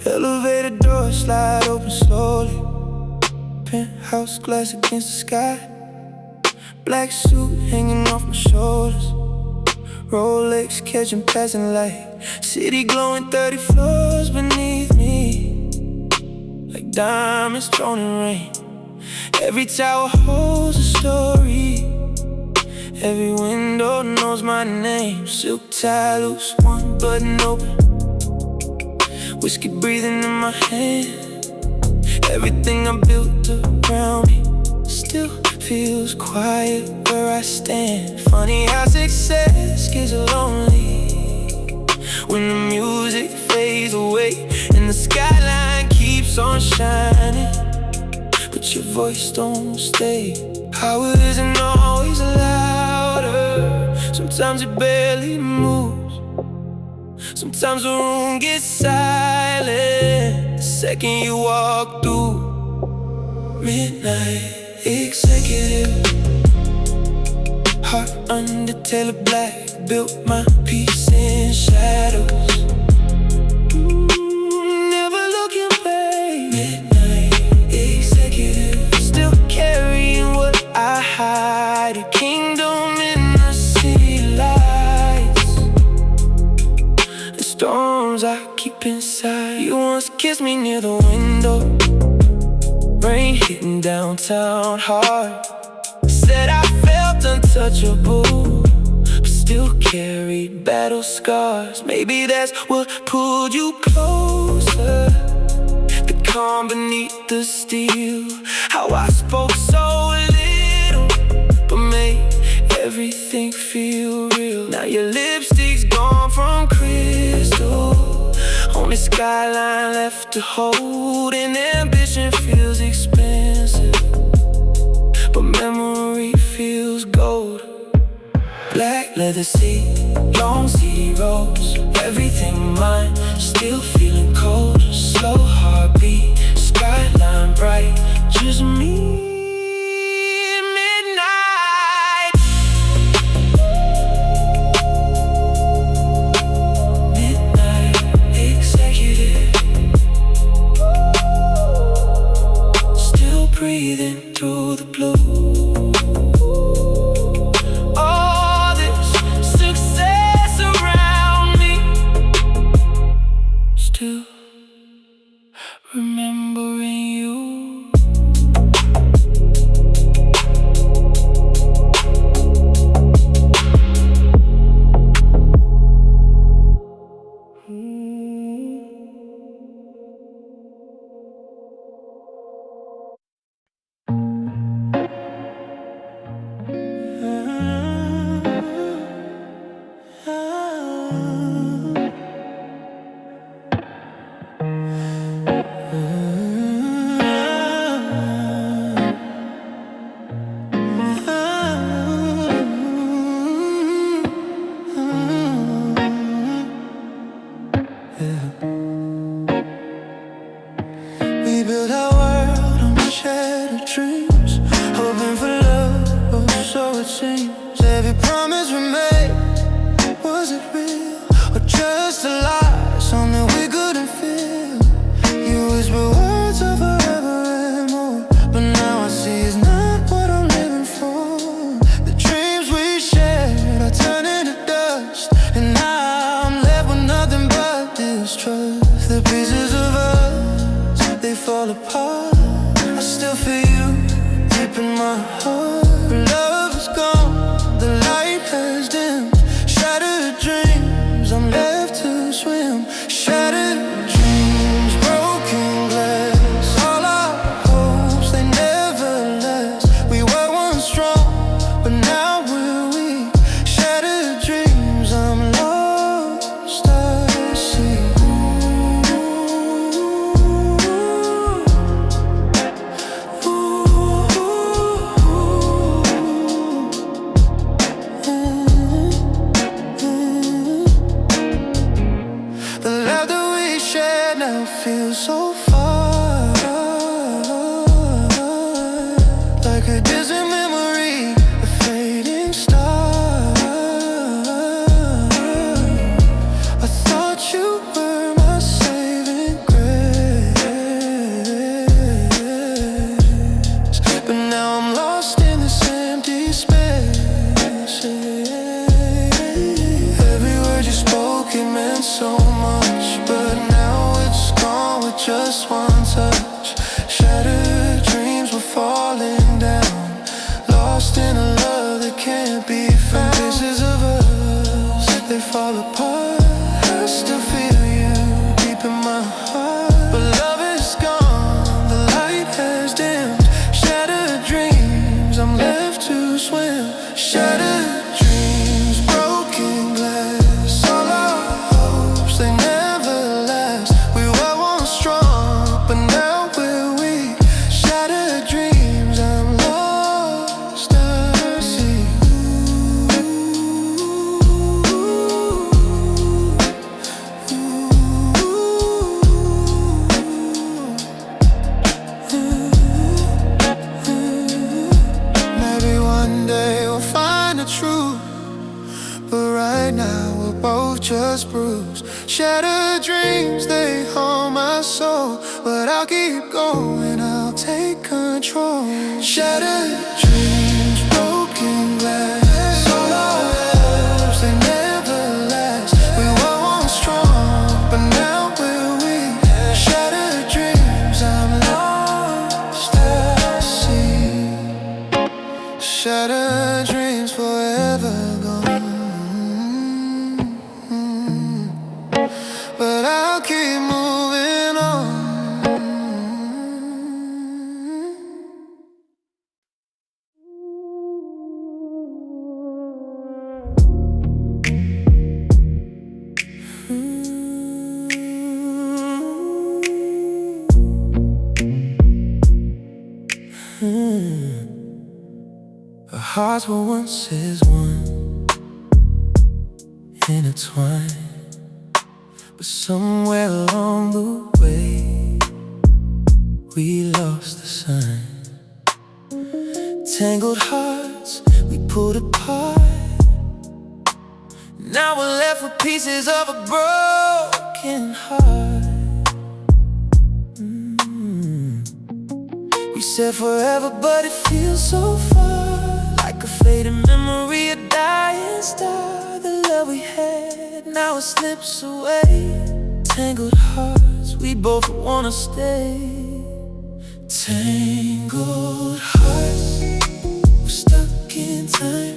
Elevator door slide open slowly, penthouse glass against the sky, black suit hanging off my shoulders, Rolex catching passing light, city glowing 30 floors beneath me, like diamonds thrown in rain. Every tower holds a story, every window knows my name. Silk tie loose, one button open, whiskey breathing in my hand. Everything I built around me still feels quiet where I stand. Funny how success gets lonely when the music fades away and the skyline keeps sun shining, but your voice don't stay. How it isn't always louder. Sometimes it barely moves. Sometimes the room gets silent the second you walk through. Midnight executive, heart under tailor black, built my peace in shadows. Never looking back. Midnight executive, still carrying what I hide. A kingdom in the city lights, the storms I keep inside. You once kissed me near the window, rain hitting downtown hard. Said I felt untouchable, but still carried battle scars. Maybe that's what pulled you closer, the calm beneath the steel. How I spoke so little, but made everything feel real. Now your lipstick's gone from crystal, only skyline left to hold. And ambition feels expensive, but memory feels gold. Black leather seat, long city roads, everything mine, still feeling cold. Slow heartbeat, skyline bright, just me. Breathing through the blue. All this success around me, still remembering you. We built our world on shattered dreams, hoping for love, oh so it seems. Every promise we made, was it real or just a lie, something we couldn't feel? You whisper words of forever and more, but now I see it's not what I'm living for. The dreams we shared are turning to dust, and now I'm left with nothing but distrust. The pieces of us, they fall apart. I still feel you deep in my heart. But love is gone, the light has dimmed. Shattered dreams, I'm left to swim. Shattered dreams, broken glass. All our hopes, they never last. We were once strong, but now we're weak. Shattered dreams, I'm lost at sea. The love that we shared now feels so far, like a distant memory, a fading star. I thought you were my saving grace, but now I'm lost in this empty space. Every word you spoke, it meant so much, but now it's gone with just one touch. Shattered dreams were falling down, lost in a love that can't be found. Pieces of us, they fall apart. I still feel you deep in my heart, but love is gone, the light has dimmed. Shattered dreams, I'm left to swim. Shattered dreams, broken glass. All our hopes, they never last. We were once strong, but now just bruised. Shattered dreams, they haunt my soul, but I'll keep going, I'll take control. Shattered dreams, broken glass, all our hopes, they never last. We were once strong, but now we're weak. Shattered dreams, I'm lost at sea. Shattered dreams forever gone, but I'll keep moving on. Our hearts were once as one, intertwined, but somewhere along the way we lost the sign. Tangled hearts we pulled apart. Now we're left with pieces of a broken heart. We said forever, but it feels so far, like a fading memory, a dying star. The love we had, now it slips away. Tangled hearts, we both wanna stay. Tangled hearts, we're stuck in time.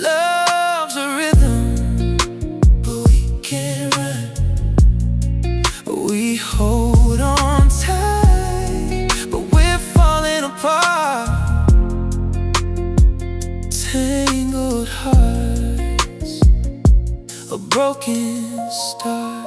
Love's a rhythm, but we can't rhyme. We hold on tight, but we're falling apart. Tangled hearts, a broken start.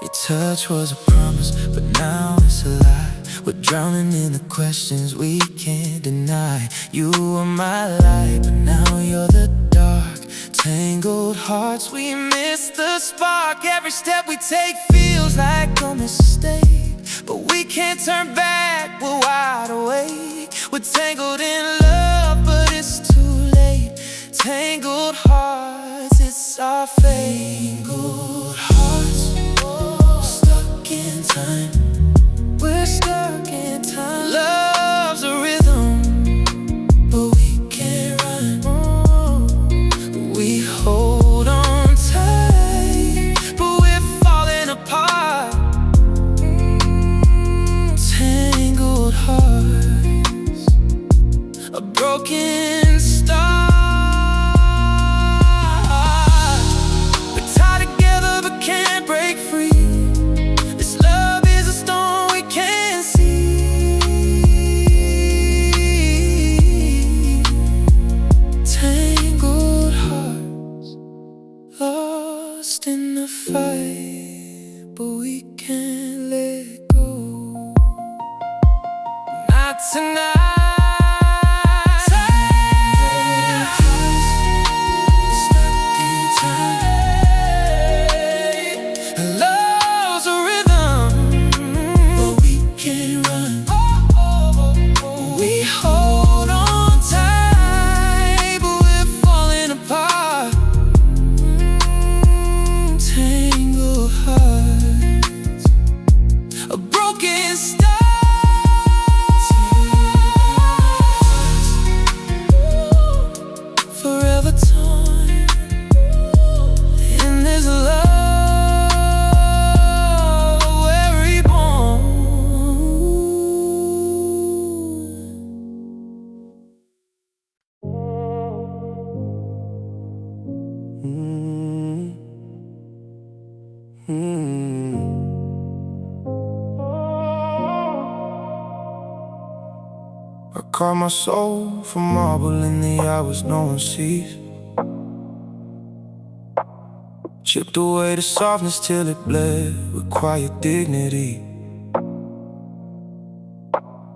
Your touch was a promise, but now it's a lie. We're drowning in the questions we can't deny. You were my light, but now you're the dark. Tangled hearts, we miss the spark. Every step we take feels like a mistake, but we can't turn back, we're wide awake. We're tangled in love, but it's too late. Tangled hearts, it's our fate. Tangled hearts, stuck in time. We're stuck in time. Love's a rhythm, but we can't rhyme. We hold on tight, but we're falling apart. Tangled hearts, a broken start. We're tied together but can't break free. This love is a storm we can't see. Tangled hearts, lost in the fight, but we can't let go. Not tonight. Love's a rhythm, but we can't run. We hold on tight, but we're falling apart. Tangled hearts, a broken start. Forever torn in this love. I carved my soul from marble in the hours no one sees. Chipped away the softness till it bled with quiet dignity.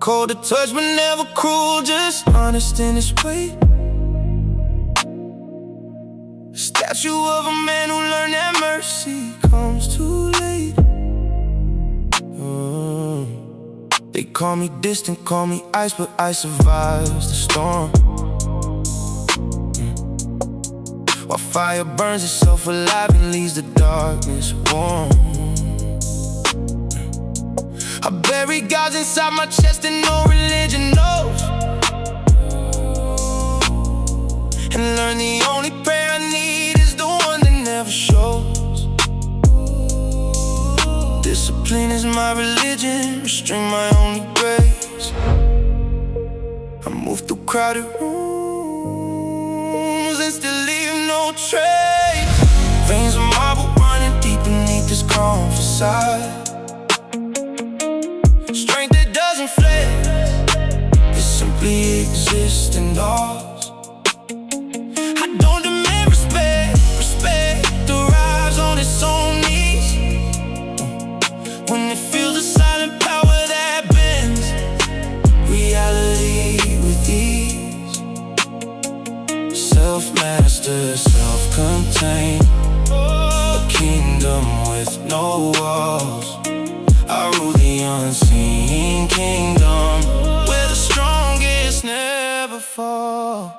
Cold to touch but never cruel, just honest in its way. Statue of a man who learned that mercy comes too late. They call me distant, call me ice, but ice survives the storm. while fire burns itself alive and leaves the darkness warm. I bury gods inside my chest and no religion knows, and learn the only prayer I need is the one that never shows. Discipline is my religion, restraint my only grace. I move through crowded rooms and still leave no trace. Veins of marble running deep beneath this calm facade. Strength that doesn't flex, it simply exists and ours. I don't demand respect, respect arrives on its own knees. When it feels a silent power that bends reality with ease. Self-master, self-contained, a kingdom with no walls. I rule the unseen kingdom, where the strongest never fall.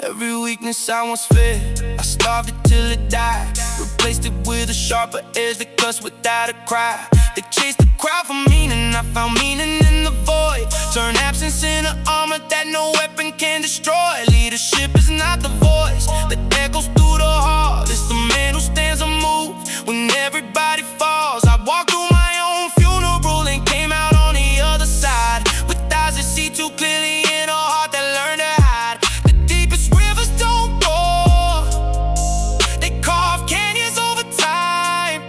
Every weakness I once fed, I starved it till it died. Replaced it with a sharper edge that cuts without a cry. They chased the crowd for meaning, I found meaning in the void. Turn absence into armor that no weapon can destroy. Leadership is not the voice that echoes through the heart. It's the man who stands unmoved when everybody falls. I walked through my own funeral and came out on the other side, with eyes that see too clearly and a heart that learned to hide. The deepest rivers don't roar, they carve canyons over time.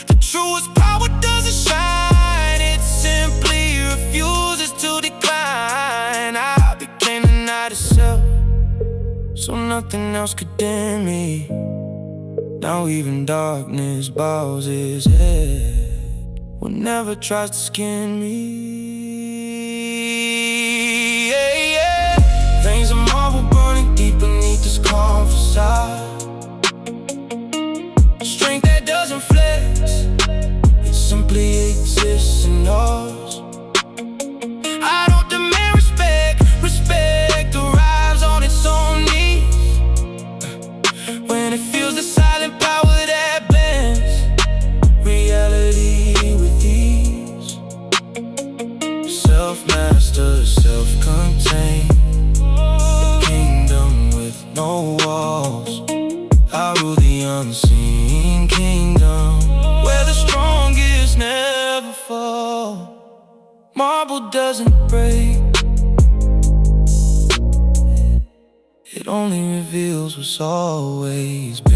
The truest power doesn't shine, it simply refuses to decline. I became the night itself, so nothing else could dim me. Now even darkness bows its head, whenever tries to skin me. Yeah, yeah. Veins of marble burning deep beneath this calm facade. Strength that doesn't flex, it simply exists in ours. I don't demand respect, respect arrives on its own knees. When it feels the silent power that bends reality with ease. Self-master, self-contained, a kingdom with no walls. I rule the unseen kingdom, where the strongest never fall. Marble doesn't break, it only reveals what's always been.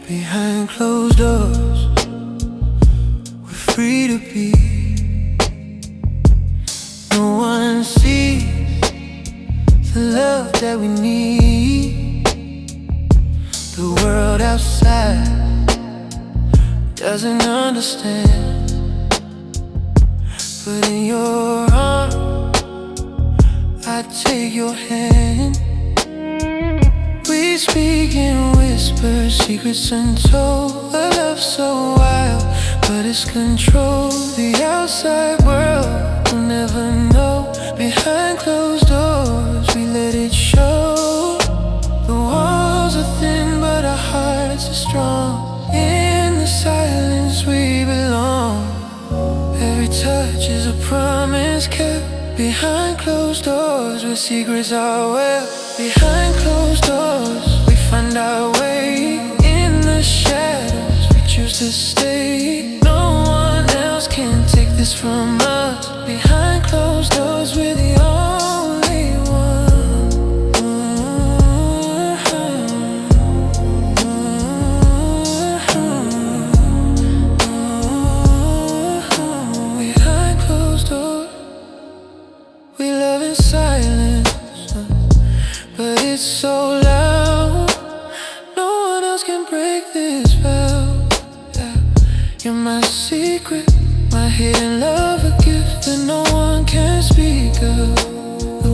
Behind closed doors, we're free to be. No one sees the love that we need. The world outside doesn't understand, but in your arms I take your hand. We speak in whispers, secrets untold. A love so wild, but it's controlled. The outside world will never know. Behind closed doors, we let it show. The walls are thin, but our hearts are strong. In the silence we belong. Every touch is a promise kept. Behind closed doors, where secrets are well. Behind closed doors, we find our way. In the shadows, we choose to stay. No one else can take this from us. Behind closed doors, we're the only one. Behind closed doors, we love in silence, but it's so loud. No one else can break this vow. You're my secret, my hidden love, a gift that no one can speak of. The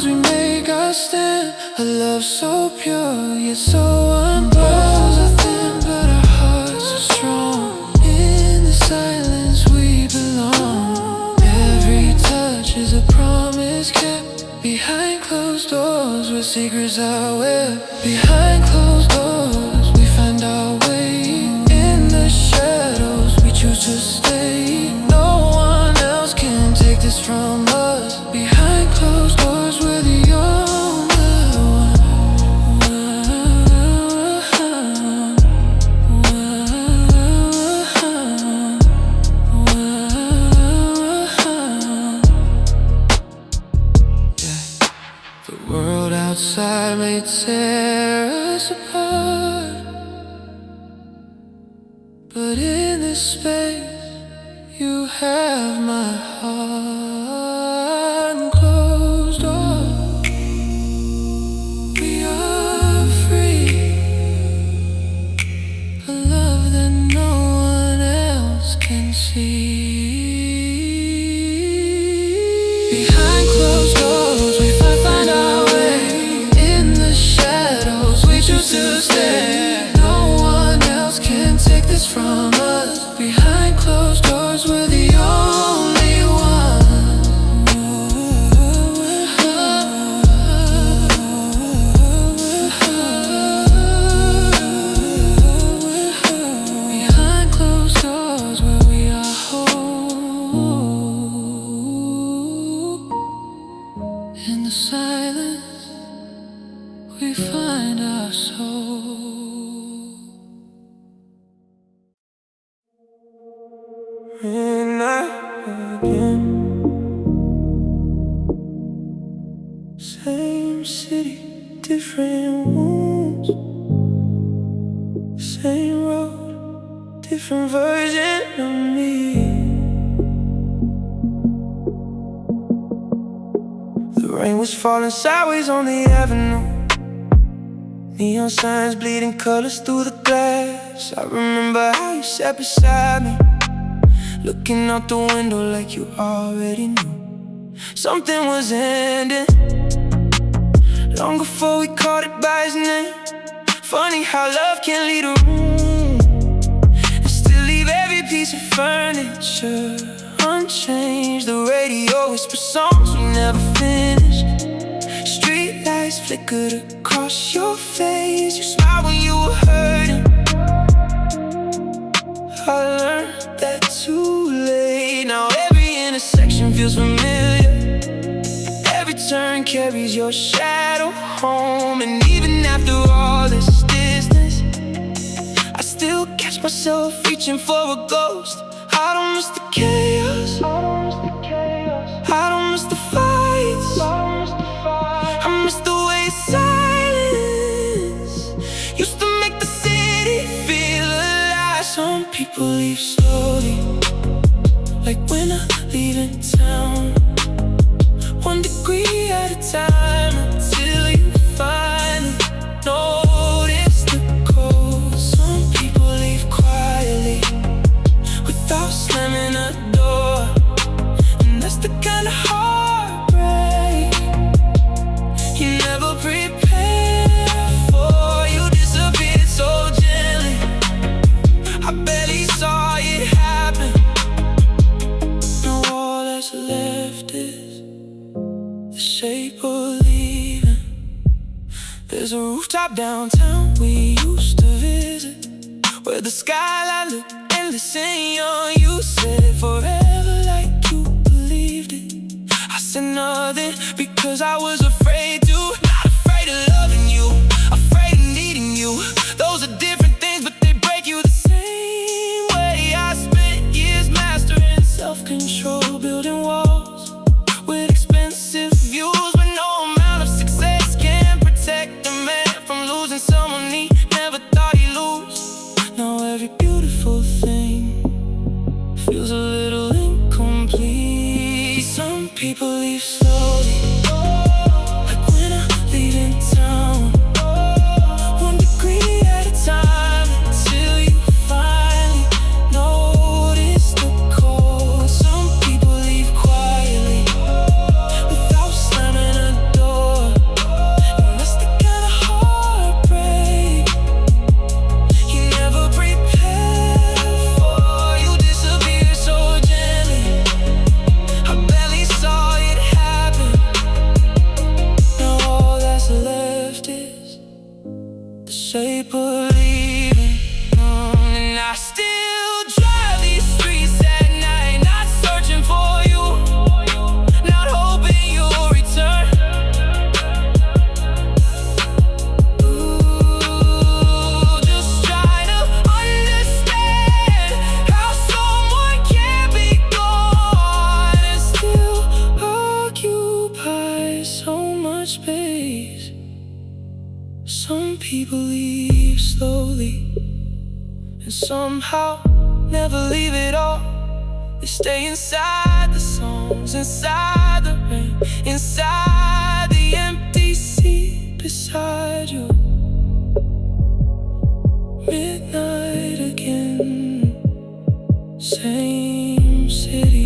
walls we make us stand. A love so pure, yet so unbound. Walls are thin, but our hearts are strong. In the silence we belong. Every touch is a promise kept. Behind closed doors, where secrets are wept. Behind closed doors, we find our way. In the shadows, we choose to stay. No one else can take this from us. Behind closed doors, we're the only one. The world outside may tear us apart, but in this space you have my heart. And closed doors, we are free. A love that no one else can see. Behind closed doors, we find our way. In the shadows, we choose to stay. No one else can take this from us. Behind closed doors, we're the only one. Behind closed doors, where we are whole. In the silence, we find our soul. Midnight again. Same city, different wounds. Same road, different version of me. The rain was falling sideways on the avenue. Neon signs bleeding colors through the glass. I remember how you sat beside me, looking out the window like you already knew something was ending, long before we called it by its name. Funny how love can lead a room and still leave every piece of furniture unchanged. The radio whispers songs we never finished. Street lights flickered across your face. You smiled when you were hurting. I learned that too late. Now every intersection feels familiar. Every turn carries your shadow home. And even after all this distance, I still catch myself reaching for a ghost. I don't miss the chaos, I don't miss the fights, I miss the way silence used to make the city feel alive. Some people leave slowly, like when I leave in town, 1 degree at a time, until you finally notice the cold. Some people leave quietly, without slamming a door, and that's the kind of heartbreak you never prepared for. You disappeared so gently, I barely saw it happen. Now all that's left is the shape of leaving. There's a rooftop downtown we used to visit, where the skyline looked endless and young. You said forever like you believed it. I said nothing because I was afraid to. Not afraid of loving you, afraid of needing you. Those are different things, but they break you the same way. I spent years mastering self-control, building walls with expensive views, but no amount of success can protect a man from losing someone he never thought he'd lose. Now every beautiful thing feels a little incomplete. Some people leave slowly, like when I leave in town, 1 degree is so much space. Some people leave slowly, and somehow never leave it all. They stay inside the songs, inside the rain, inside the empty seat beside you. Midnight again, same city,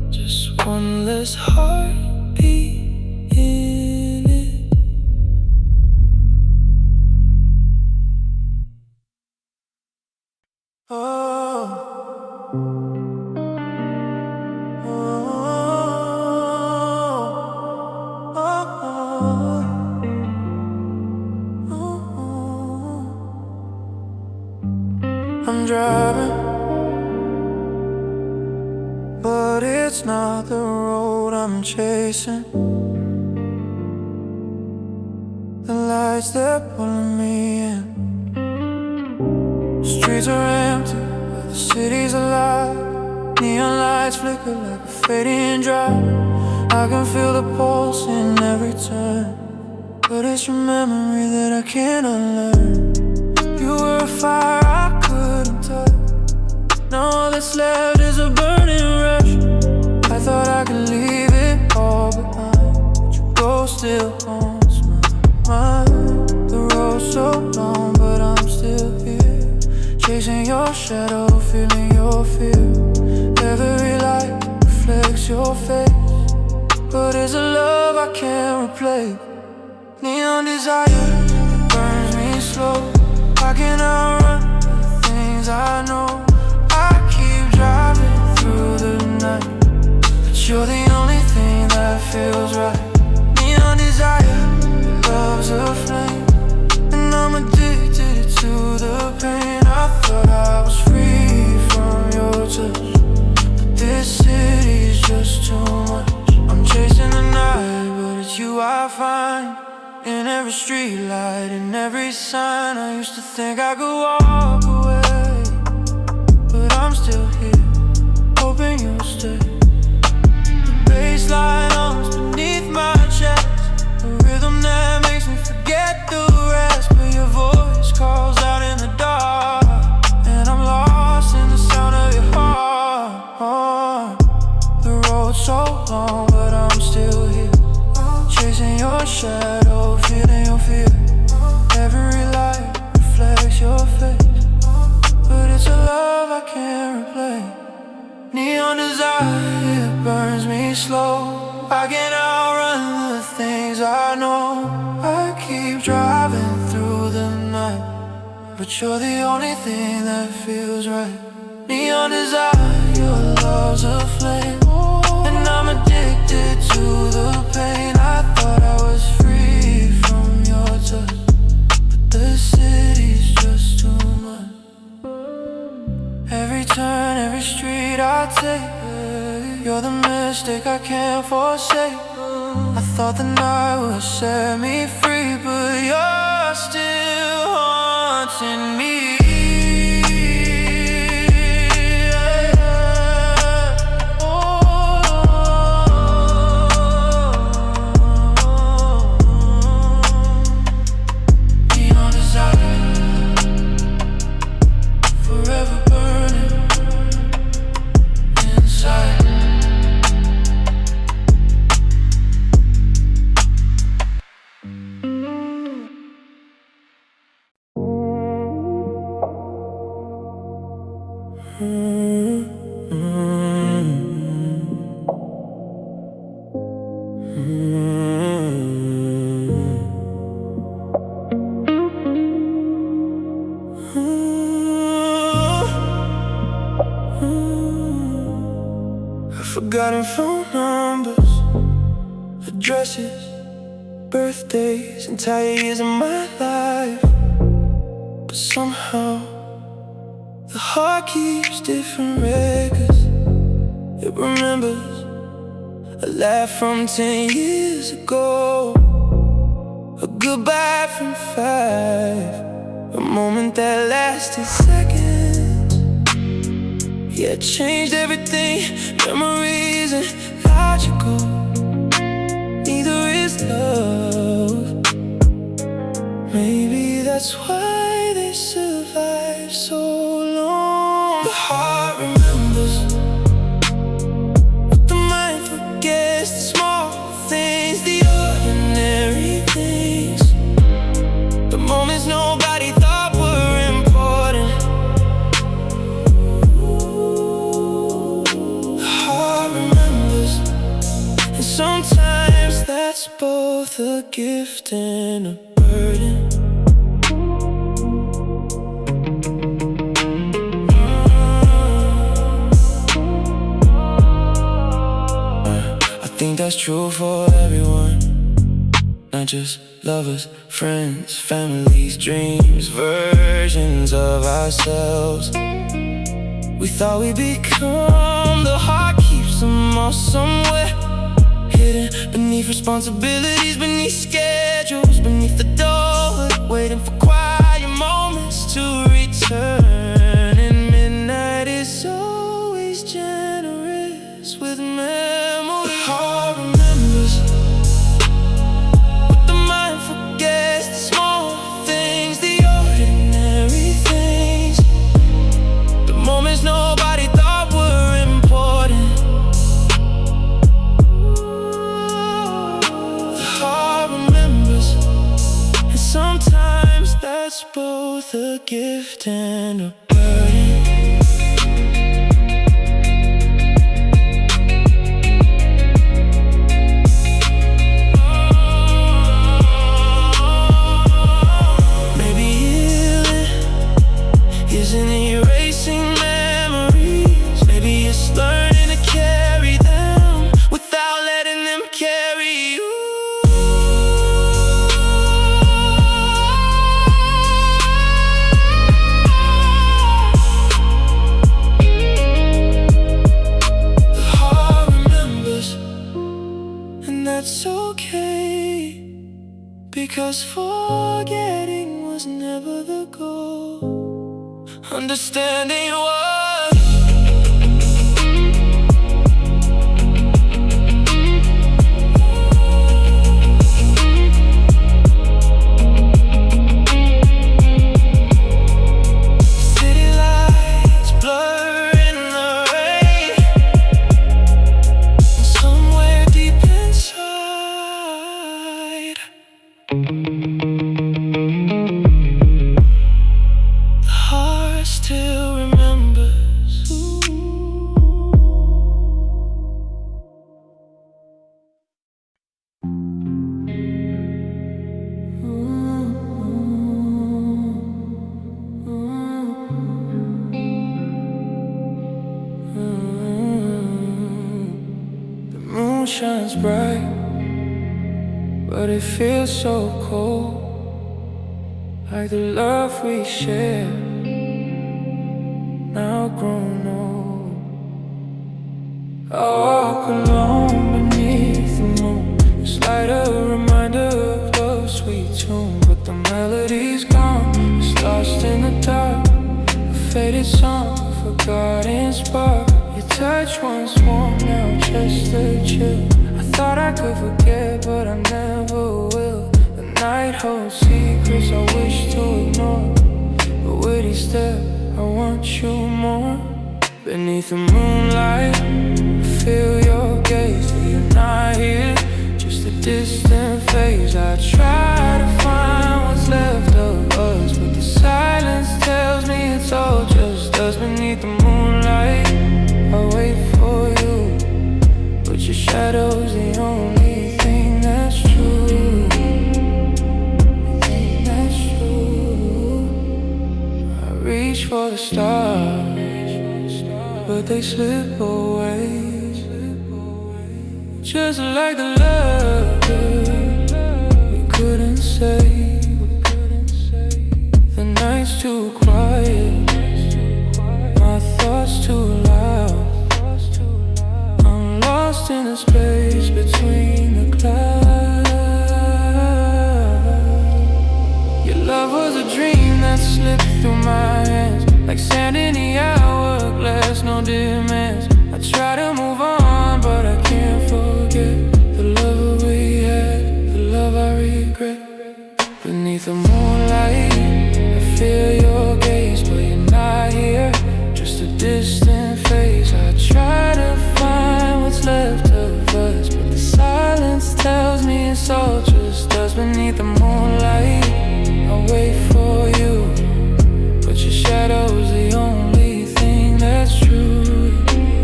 just one less heartbeat in it. Oh. I'm driving, but it's not the road I'm chasing. The lights, they're pulling me in. Streets are empty, but the city's alive. Neon lights flicker like a fading drive. I can feel the pulse in every turn, but it's your memory that I can't unlearn. You were a fire I couldn't touch. Now all that's left is a burning rush. I thought I could leave it all behind, but your ghost still haunts my mind. The road's so long, but I'm still here, chasing your shadow, feeling your fear. Every light reflects your face, but it's a love I can't replace. Neon desire that burns me slow. I can outrun the things I know. I keep driving through the night, but you're the only thing that feels right. Neon desire, your love's a flame, and I'm addicted to the pain. I thought I was free from your touch, but this city's just too much. I'm chasing the night, but it's you I find. In every street light, in every sign. I used to think I could walk away, but I'm still here, hoping you'll stay. The bassline hums beneath my chest, the rhythm that makes me forget the rest. But your voice calls out in the dark, and I'm lost in the sound of your heart. The road's so long, but I'm still here, chasing your shadow, feeling your fear. Every light reflects your face, but it's a love I can't replace. Neon desire, it burns me slow. I can't outrun the things I know. I keep driving through the night, but you're the only thing that feels right. Neon desire, your love's a flame, and I'm addicted to the pain. I thought I was free from your touch, but the city's just too much. Every turn, every street I take, you're the mistake I can't forsake. I thought the night would set me free, but you're still haunting me. Forgotten phone numbers, addresses, birthdays, entire years of my life. But somehow the heart keeps different records. It remembers a laugh from 10 years ago, a goodbye from 5, a moment that lasted seconds. Yeah, it changed everything, memories and logical. that's why they survive so long. The heart remembers what the mind forgets. The small things, the ordinary things, the moments nobody thought were important. The heart remembers, and sometimes that's both a gift and a burden. I think that's true for everyone, not just lovers, friends, families, dreams, versions of ourselves we thought we'd become. The heart keeps them all somewhere, hidden beneath responsibilities, beneath schedules, beneath the door, waiting for quiet moments to return. And midnight is always generous with memory. The heart remembers what the mind forgets. The small things, the ordinary things, the moments nobody thought were important. The heart remembers, and sometimes that's both a gift and a burden. Isn't erasing memories, maybe it's learning to carry them without letting them carry you. The heart remembers, and that's okay, because forgetting was never the goal. Understanding was. City lights blur in the rain, somewhere deep inside still remembers. The moon shines bright, but it feels so cold, like the love we share, now grown old. I walk alone beneath the moon, it's like a reminder of love's sweet tune. But the melody's gone, it's lost in the dark, a faded song, a forgotten spark. Your touch once warm, now just a chill. I thought I could forget, but I never will. The night holds secrets I wish to ignore, but with each step I want you more. Beneath the moonlight, I feel your gaze. You're not here, just a distant phase. I try to find what's left of us, but the silence tells me it's all just us. Beneath the moonlight, I wait for you, but your shadow's the only thing that's true. Reach for the stars, but they slip away, just like the love we couldn't say. The night's too quiet, my thoughts too loud. I'm lost in the space between the clouds. Your love was a dream that slipped through my hands, like sand in the hourglass, no demands. I try to move on, but I can't forget the love we had, the love I regret. Beneath the moonlight, it's all just us beneath the moonlight. I'll wait for you, but your shadow's the only thing that's true.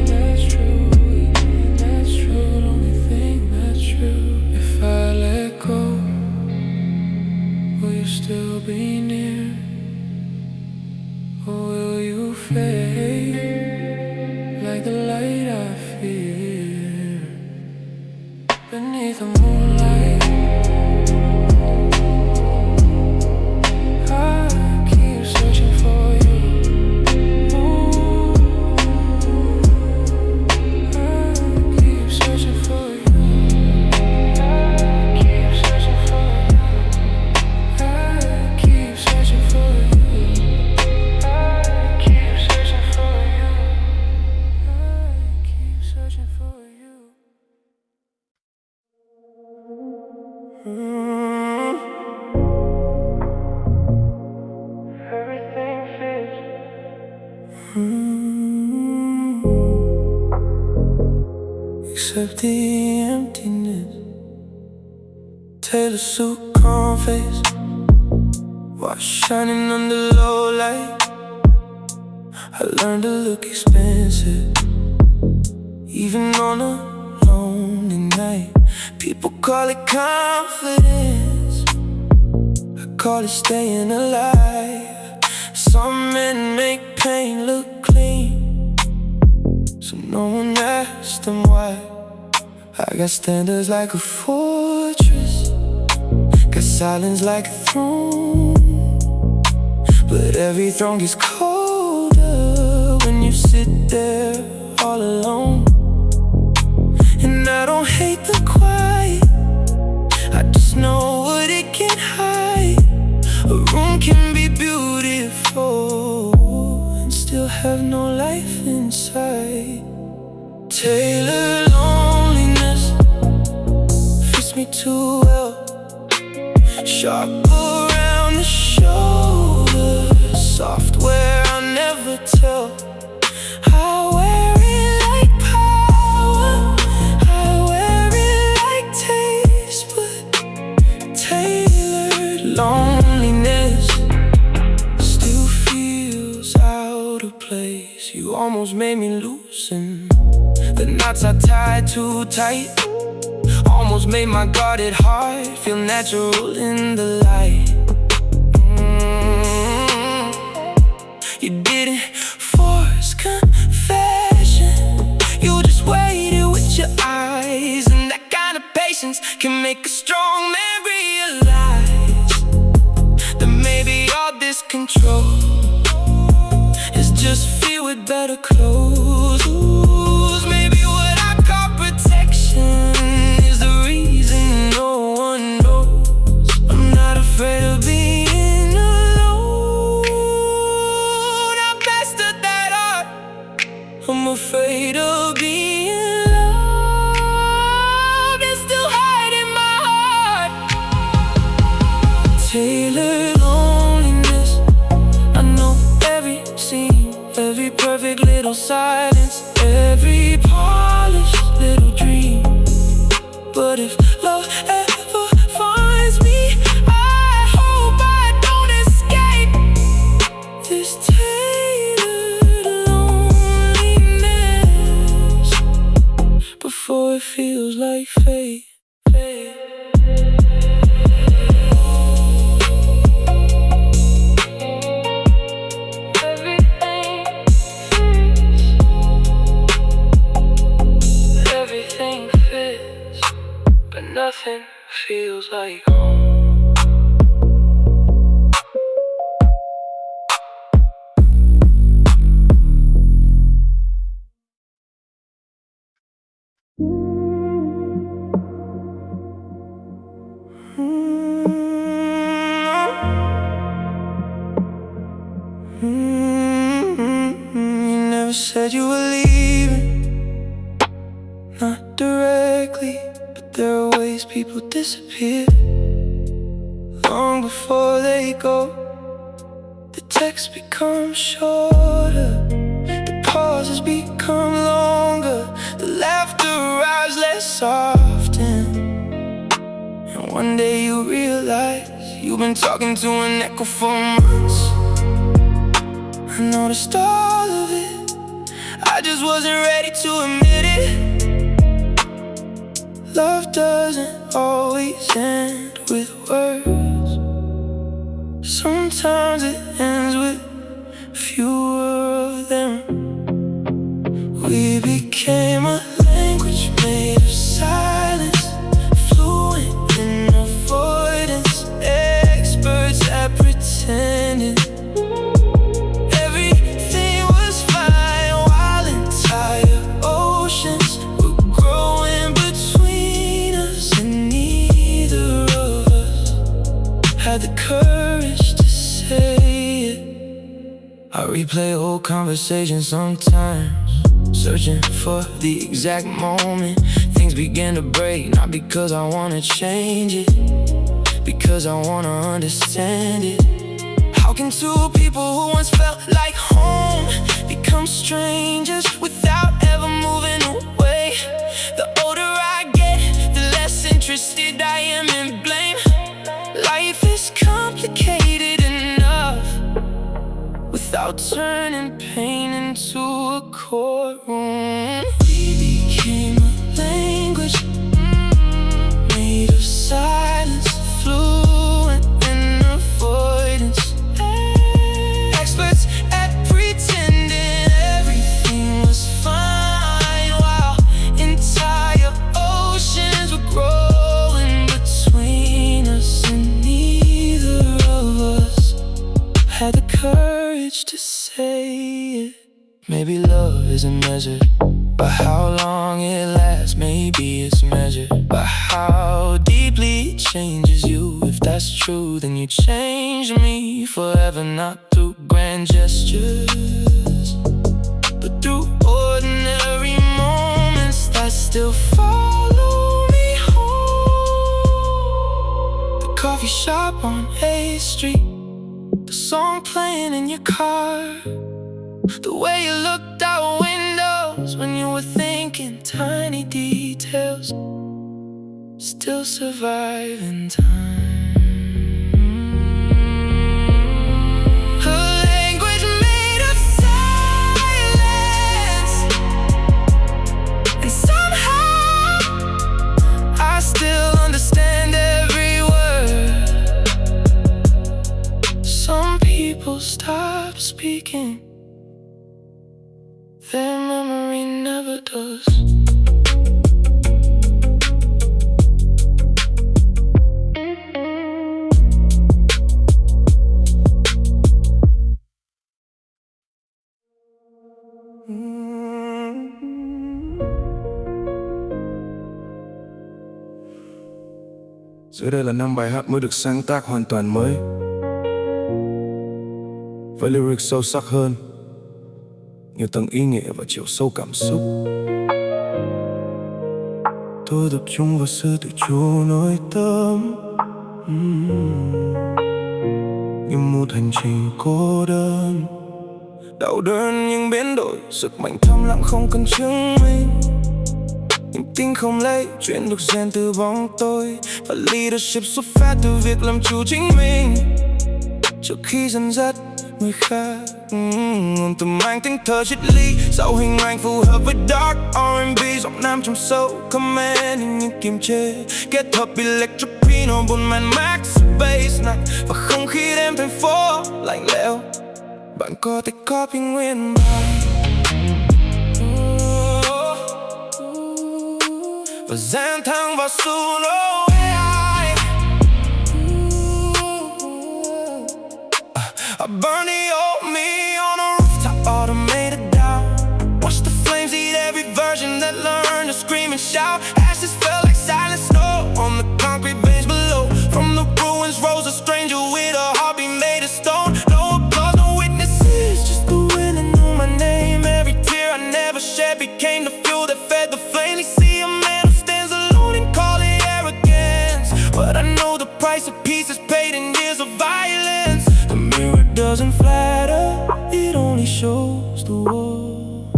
That's true, that's true, the only thing that's true. If I let go, will you still be near? Or will you fade like the light I fear beneath the moonlight? I keep searching for you. Ooh, I keep searching for you. I keep searching for you. I keep searching for you. I keep searching for you. I keep searching for you. Everything fits. Except the emptiness. Tailor suit, calm face, watch shining under low light. I learned to look expensive, even on a lonely night. People call it confidence, I call it staying alive. Some men make pain look clean, so no one asks them why. I got standards like a fortress, got silence like a throne. But every throne gets colder when you sit there all alone. And I don't hate the quiet, I just know what it can hide. A room can be beautiful and still have no life inside. Tailor loneliness fits me too well, sharp around the shoulder, soft where I'll never tell. I wear it like power, I wear it like taste, but tailored loneliness still feels out of place. You almost made me loosen the knots I tied too tight, almost made my guarded heart feel natural in the light. You didn't force confession, you just waited with your eyes. And that kind of patience can make a strong man realize that maybe all this control is just fear with better clothes. Maybe what I call protection is the reason no one knows. I'm not afraid of being alone. I mastered that art. I'm afraid of being loved and still hiding my heart. Tailored loneliness, I know every scene, every perfect little silence, every polished little dream. But if love ever finds me, I hope I don't escape this tailored loneliness before it feels like fate. Everything fits, but nothing feels like home. You never said you were leaving, not directly, but there are ways people disappear. Long before they go, the texts become shorter, the pauses become longer, the laughter arrives less often, You've been talking to an echo for months. I noticed all of it, I just wasn't ready to admit it. Love doesn't always end with words. Sometimes it ends with fewer of them. We became a language made of silence, fluent in avoidance, experts at pretending everything was fine, while entire oceans were growing between us, and neither of us had the courage to say it. I replay old conversations sometimes, searching for the exact moment things begin to break. Not because I wanna change it, because I wanna understand it. How can two people who once felt like home become strangers without ever moving away? The older I get, the less interested I am in blame. Life is complicated enough without turning pain into a courtroom. We became a language made of silence, fluent in avoidance, experts at pretending everything was fine, while entire oceans were growing between us, and neither of us had the courage to say it. Maybe love isn't measured by how long it lasts. Maybe it's measured by how deeply it changes you. If that's true, then you changed me forever. Not through grand gestures, but through ordinary moments that still follow me home. The coffee shop on A Street, the song playing in your car, the way you looked out windows when you were thinking, tiny details still survive in time. A language made of silence, and somehow I still understand every word. Some people stop speaking, their memory never does. Dưới đây là 5 bài hát mới được sáng tác hoàn toàn mới, với lyric sâu sắc hơn, nhiều tầng ý nghĩa và chiều sâu cảm xúc. Tôi tập trung vào sự tự chủ nội tâm, như một hành trình cô đơn, đau đớn nhưng biến đổi, sức mạnh thầm lặng không cần chứng minh. Niềm tin không lấy chuyện được rèn từ bóng tối, và leadership xuất phát từ việc làm chủ chính mình trước khi dẫn dắt người khác. Nguồn từ mang tiếng thơ triết lý, sau hình ảnh phù hợp với dark R&B, giọng nam trong sâu comment như kiềm chế, kết hợp electric piano buồn man max bass nặng, và không khí đêm thành phố lạnh lẽo. Bạn có thể copy nguyên bản và dán thẳng vào solo AI. I burn the old me on a rooftop, automated down. Watch the flames eat every version that learned to scream and shout. Ashes fell like silent snow on the concrete veins below. From the ruins rose a stranger with a heartbeat made of stone. No applause, no witnesses, just the wind that knew my name. Every tear I never shed became the fuel that fed the flame. They see a man who stands alone and call it arrogance, but I know the price of peace is paid in years of violence. The mirror doesn't flatter, it only shows the wall.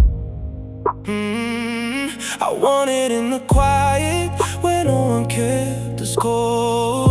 I want it in the quiet, where no one kept the score.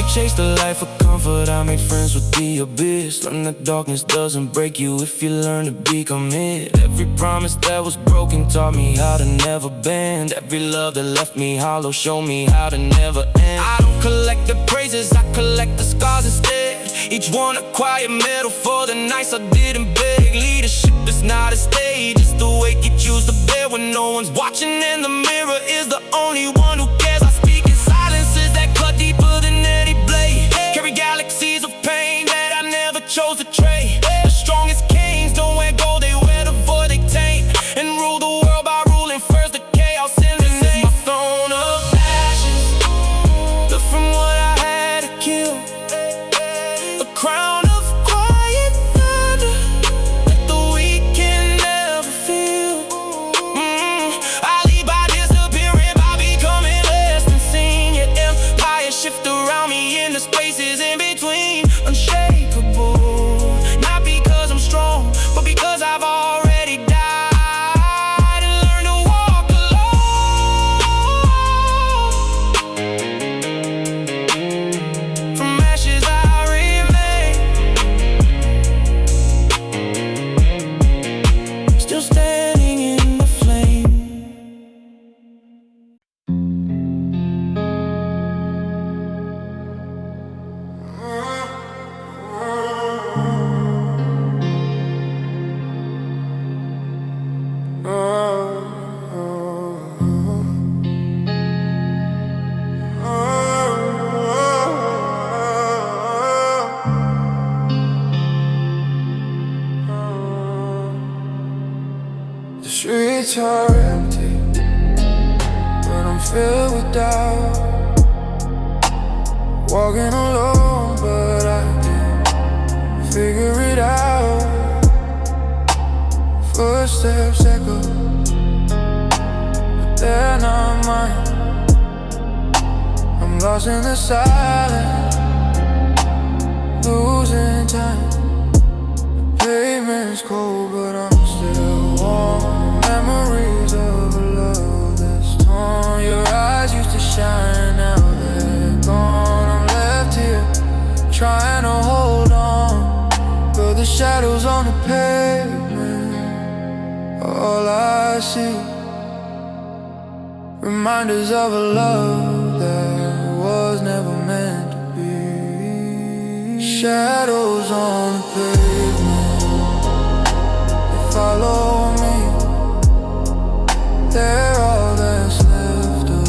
chased a life of comfort, I made friends with the abyss. Learn that darkness doesn't break you if you learn to become it. Every promise that was broken taught me how to never bend. Every love that left me hollow showed me how to never end. I don't collect the praises, I collect the scars instead. Each one a quiet medal for the nights I didn't beg. Leadership is not a stage, it's the weight you choose to bear when no one's watching and the mirror is the only one who cares. I speak in silences that cut deeper than any blade. Carry galaxies of pain that I never chose to trade. The strongest kings don't wear gold, they wear the void they taint. And rule the world by ruling first the chaos in the name. My throne of ashes, look from what I had to kill. A crown of quiet thunder that the weak can never feel. I lead by disappearing, by becoming less than seen. Yet empires shift around me in the spaces in between. Unshakable, not because I'm strong, but because I've already died and learned to walk alone. From ashes I remain, still standing in the flame. The streets are empty, but I'm filled with doubt. Walking alone, but I did figure it out. Footsteps echo, but they're not mine. I'm lost in the silence, losing time. The pavement's cold, but I'm still warm. Memories of a love that's torn. Your eyes used to shine, now they're gone. I'm left here, trying to hold on, but the shadows on the pavement, all I see, reminders of a love that was never meant to be. Shadows on the pavement, they follow me. They're all that's left of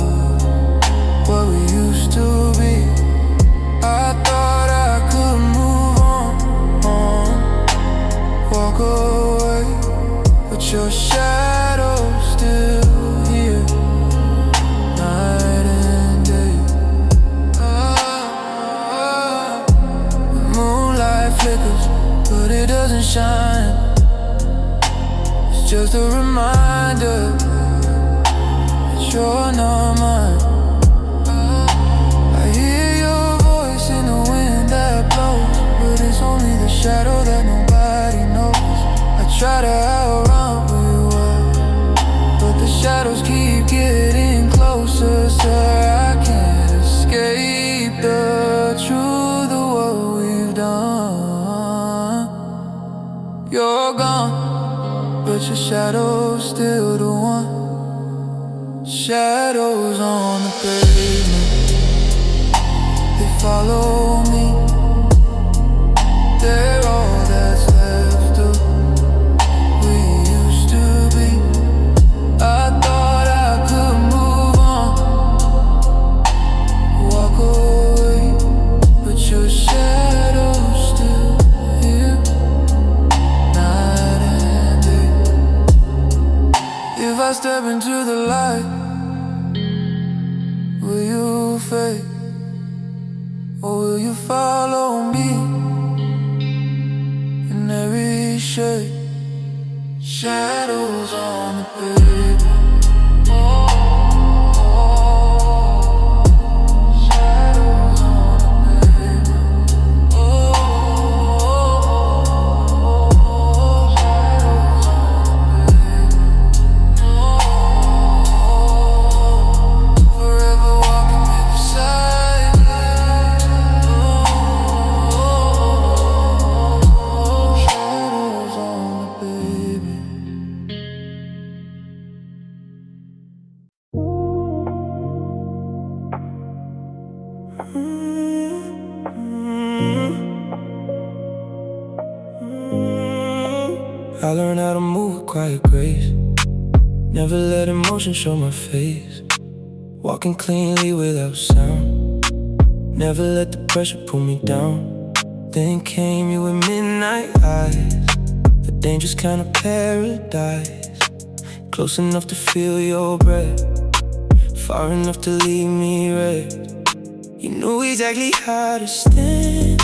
what we used to be. I thought I could move on, walk away, but your shadow's still here, night and day. The moonlight flickers, but it doesn't shine. It's just a reminder you're not mine. I hear your voice in the wind that blows, but it's only the shadow that nobody knows. I try to outrun who you are, but the shadows keep getting closer. Sir, I can't escape the truth of what we've done. You're gone, but your shadow's still the one. Shadows on the pavement, they follow me. They're all that's left of we used to be. I thought I could move on, walk away, but your shadow's still here, night and day. If I step into the light, will you fade, or will you follow me in every shade? Shadows on the pavement. Shadows on the pavement. Shadows on the pavement. Forever walking beside me. quiet grace. Never let emotion show my face. Walking cleanly without sound. Never let the pressure pull me down. Then came you with midnight eyes, a dangerous kind of paradise. Close enough to feel your breath, far enough to leave me red. You knew exactly how to stand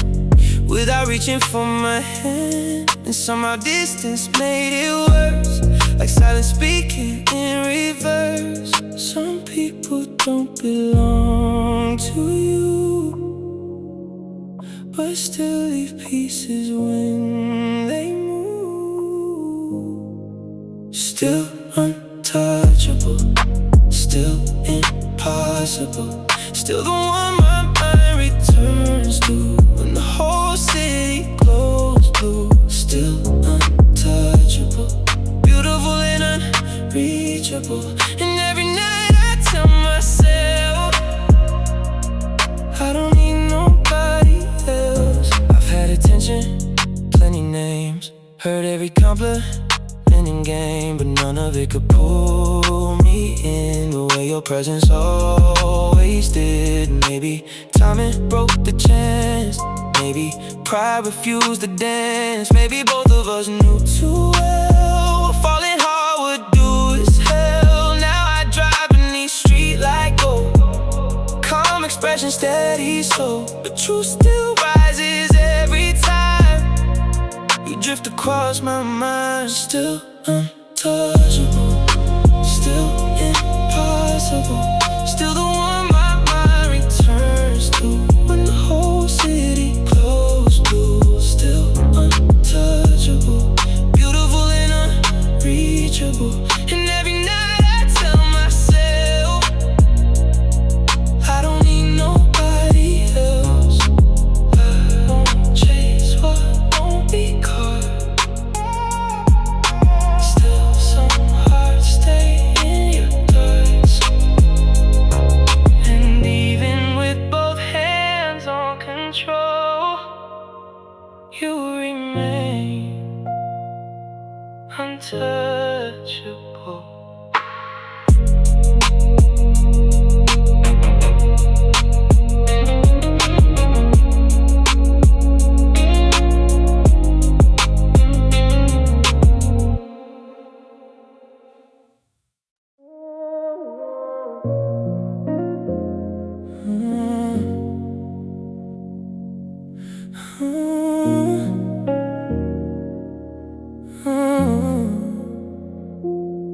without reaching for my hand, and somehow distance made it worse, like silence speaking in reverse. Some people don't belong to you, but still leave pieces when they move. Still untouchable, still impossible, still the one my mind returns to when the whole city glows blue. Still untouchable, beautiful and unreachable. And every night I tell myself I don't need nobody else. I've had attention, plenty names, heard every compliment and game, but none of it could pull me in the way your presence always did. Maybe timing broke the chance, maybe pride refused to dance. Maybe both of us knew too well what falling hard would do is hell. Now I drive beneath street like gold, calm expression steady slow, but truth still rises every time you drift across my mind. Still untouchable, still impossible, still the one my mind returns to when the whole city glows blue. Still untouchable, beautiful and unreachable. And every night I tell myself I don't need nobody else. I won't chase what won't be caught. Still some hearts stay in your thoughts, and even with both hands on control, you remain untouchable.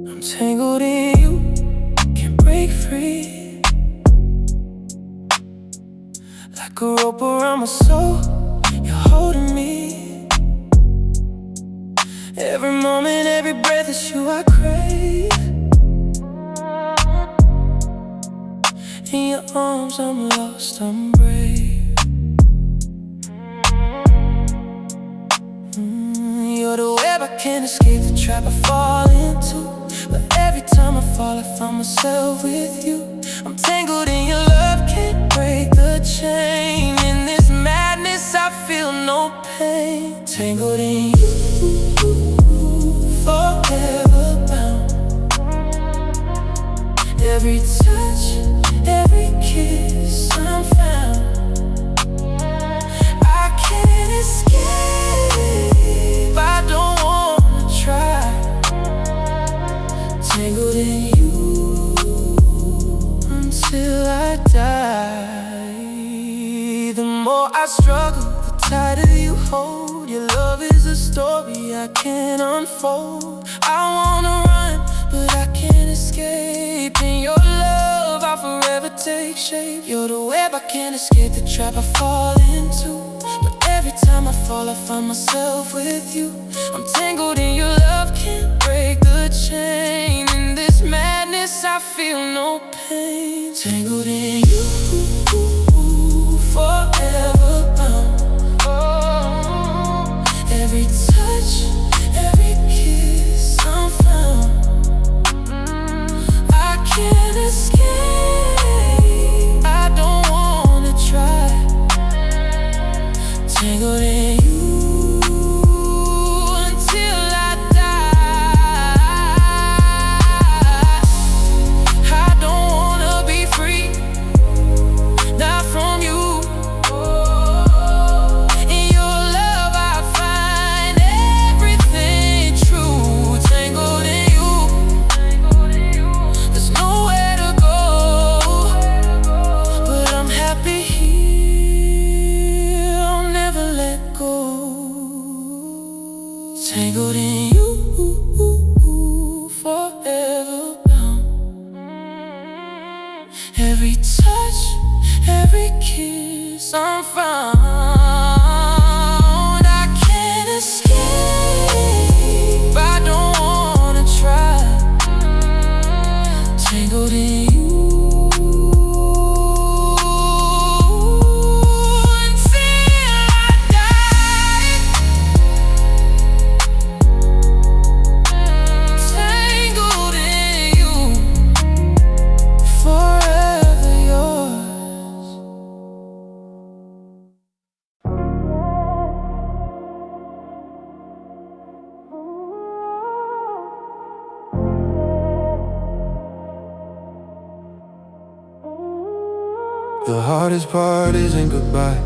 I'm tangled in you, can't break free, like a rope around my soul. You're holding me. Every moment, every breath is you I crave. In your arms I'm lost, I'm brave. You're the web I can't escape, the trap I fall into. But every time I fall, I find myself with you. I'm tangled in your love, can't break the chain. In this madness I feel no pain. Tangled in you, forever bound. Every touch, every kiss I'm found. I can't escape, I don't wanna try. Tangled in you until I die. The more I struggle, the tighter you hold. Your love is a story I can't unfold. I wanna run, but I can't escape. In your love I'll forever take shape. You're the web I can't escape, the trap I fall into. But every time I fall, I find myself with you. I'm tangled in your love, can't break the chain. In this madness I feel no pain. Tangled in you, forever bound. Every touch, every kiss I'm found. I can't escape, I don't wanna try. Tangled in you until I die. every kiss I'm found. I can't escape, I don't wanna try. Tangled in you The hardest part isn't goodbye.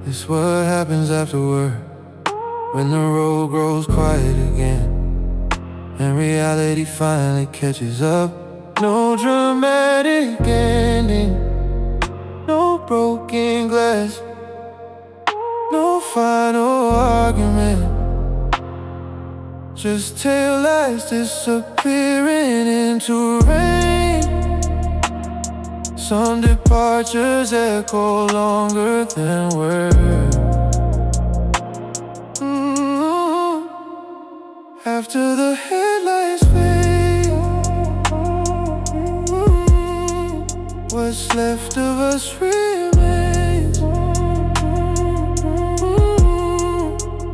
It's what happens afterward, when the road grows quiet again and reality finally catches up. No dramatic ending, no broken glass, no final argument. Just tail lights disappearing into rain. Some departures echo longer than words. After the headlights fade, what's left of us remains.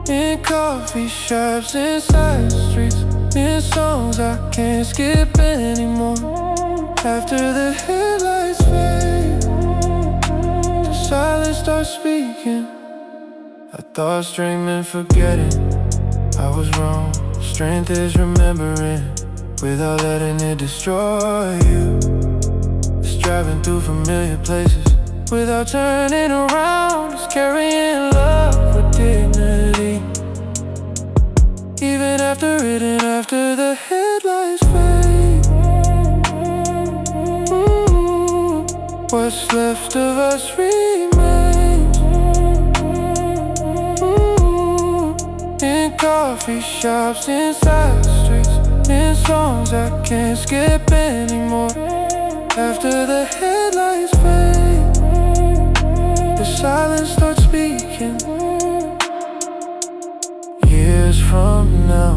In coffee shops, inside streets, in songs I can't skip anymore. After the headlights fade, the silence starts speaking. I thought strength meant forgetting, I was wrong. Strength is remembering without letting it destroy you. It's driving through familiar places without turning around. It's carrying love with dignity, even after it and after the headlights fade. What's left of us remains. In coffee shops, inside streets, in songs I can't skip anymore. After the headlights fade, the silence starts speaking. Years from now,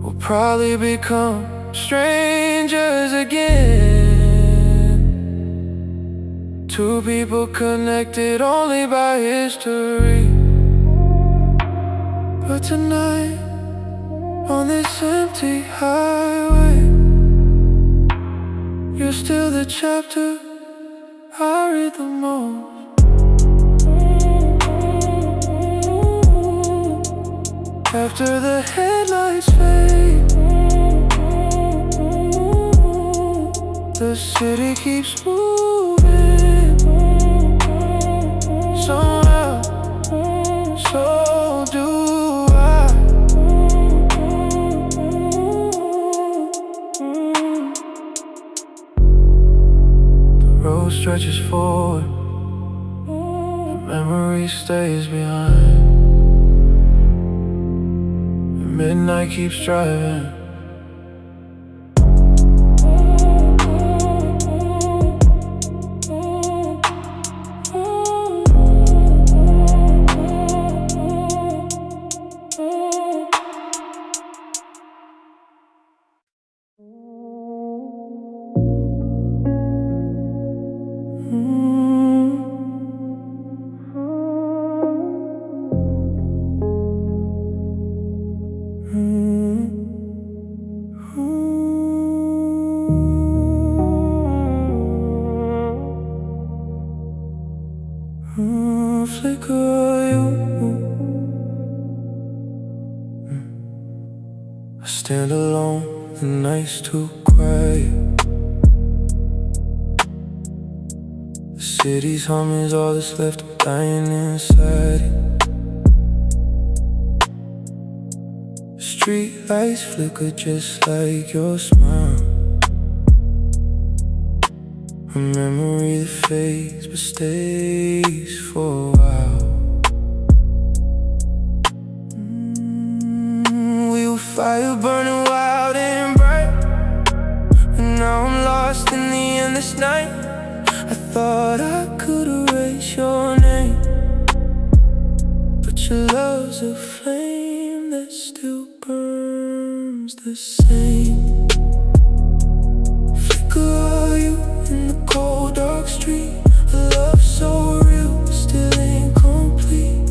we'll probably become strangers again. Two people connected only by history. But tonight, on this empty highway, you're still the chapter I read the most. After the headlights fade, the city keeps moving. Somehow, so do I. The road stretches forward, the memory stays behind. The midnight keeps driving. Flicker you. I stand alone, the night's too quiet. The city's hum is all that's left, I'm dying inside it. Street lights flicker just like your smile. A memory that fades but stays for a while. We were fire burning wild and bright, and now I'm lost in the endless night. thought I could erase your name, but your love's a flame that still burns the same. Flicker of you in the cold dark street, a love so real, still incomplete.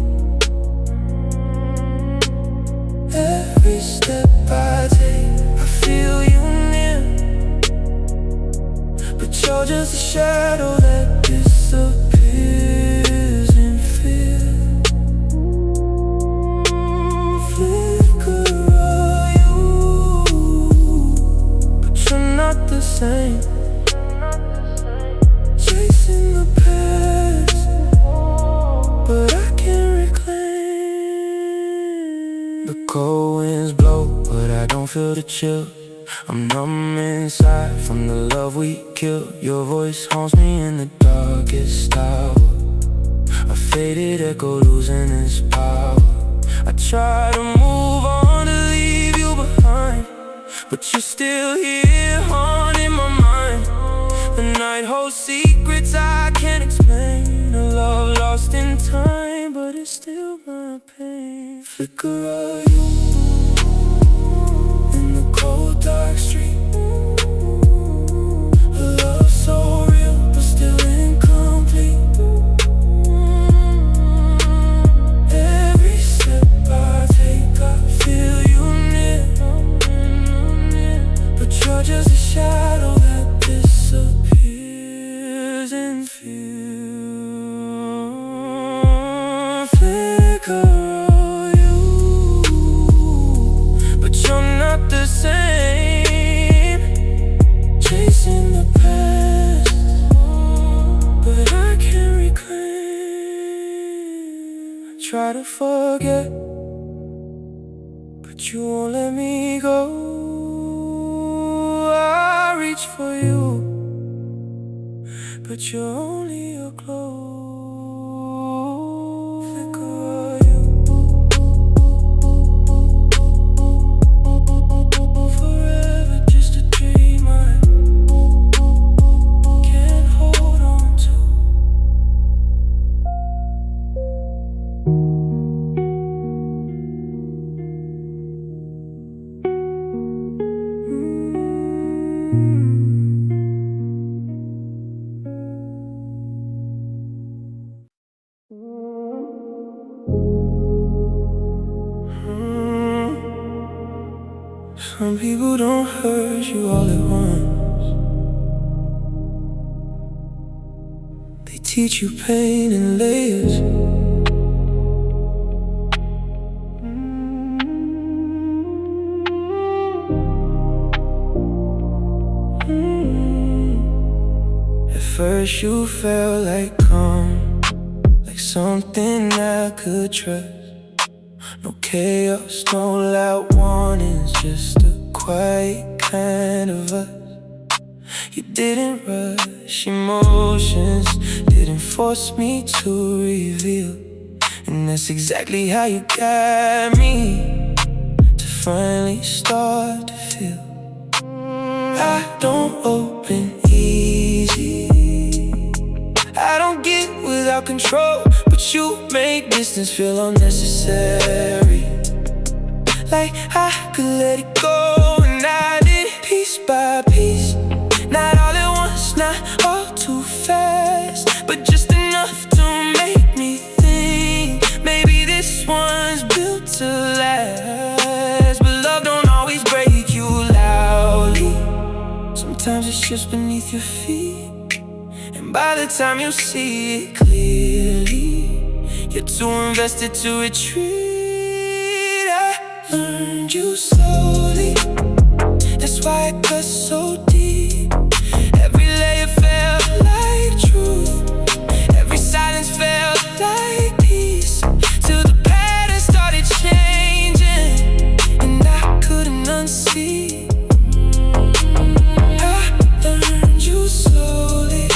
Every step I take, I feel you near, but you're just a shadow that disappears in fear. Flicker of you, but you're not the same. Chasing the past, but I can't reclaim. The cold winds blow, but I don't feel the chill. I'm numb inside from the love we killed. Your voice haunts me in the darkest hour, a faded echo losing its power. I try to move on to leave you behind, but you're still here haunting my mind. The night holds secrets I can't explain, a love lost in time, but it's still my pain. Flicker of you in the cold dark street, a love so real but still incomplete. Every step I take, I feel you near, but you're just a shadow that disappears in fear. Flicker of you, but you're not the same. Chasing the past, but I can't reclaim. I try to forget, but you won't let me go. I reach for you, but you're only a glow. Flicker of you, forever just a dream I can't hold on to. Some people don't hurt you all at once. They teach you pain in layers. At first you felt like calm, like something I could trust. No chaos, no loud warnings, just a quiet kind of us. You didn't rush emotions, didn't force me to reveal. And that's exactly how you got me to finally start to feel. I don't open easy, I don't get without control, but you make distance feel unnecessary. Like I could let it go, and I did, piece by piece. Not all at once, not all too fast, but just enough to make me think maybe this one's built to last. But love don't always break you loudly, sometimes it's just beneath your feet. And by the time you see it clearly, you're too invested to retreat. I learned you slowly, that's why it cuts so deep. Every layer felt like truth, every silence felt like peace, till the pattern started changing, and I couldn't unsee. I learned you slowly,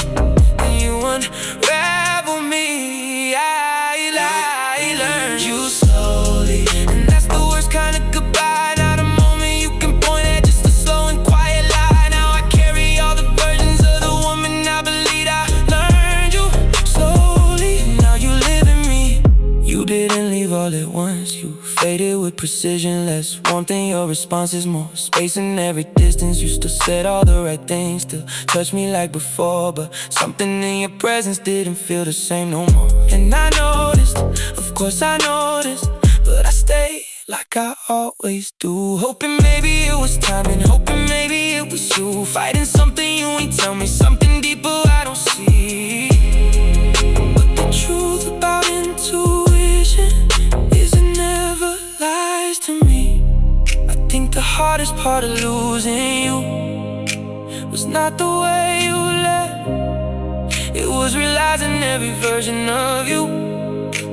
and you unravel me. I learned you slowly, and that's the worst kind of goodbye. Not a moment you can point at, just a slow and quiet lie. Now hit it with precision. Less warmth in your responses, more space in every distance. You still said all the right things, still touched me like before, but something in your presence didn't feel the same no more. And I noticed, of course I noticed, but I stayed like I always do, hoping maybe it was timing, hoping maybe it was you, fighting something you ain't tell me, something deeper I don't see. But the truth about intuition is it never lies to me. I think the hardest part of losing you was not the way you left, it was realizing every version of you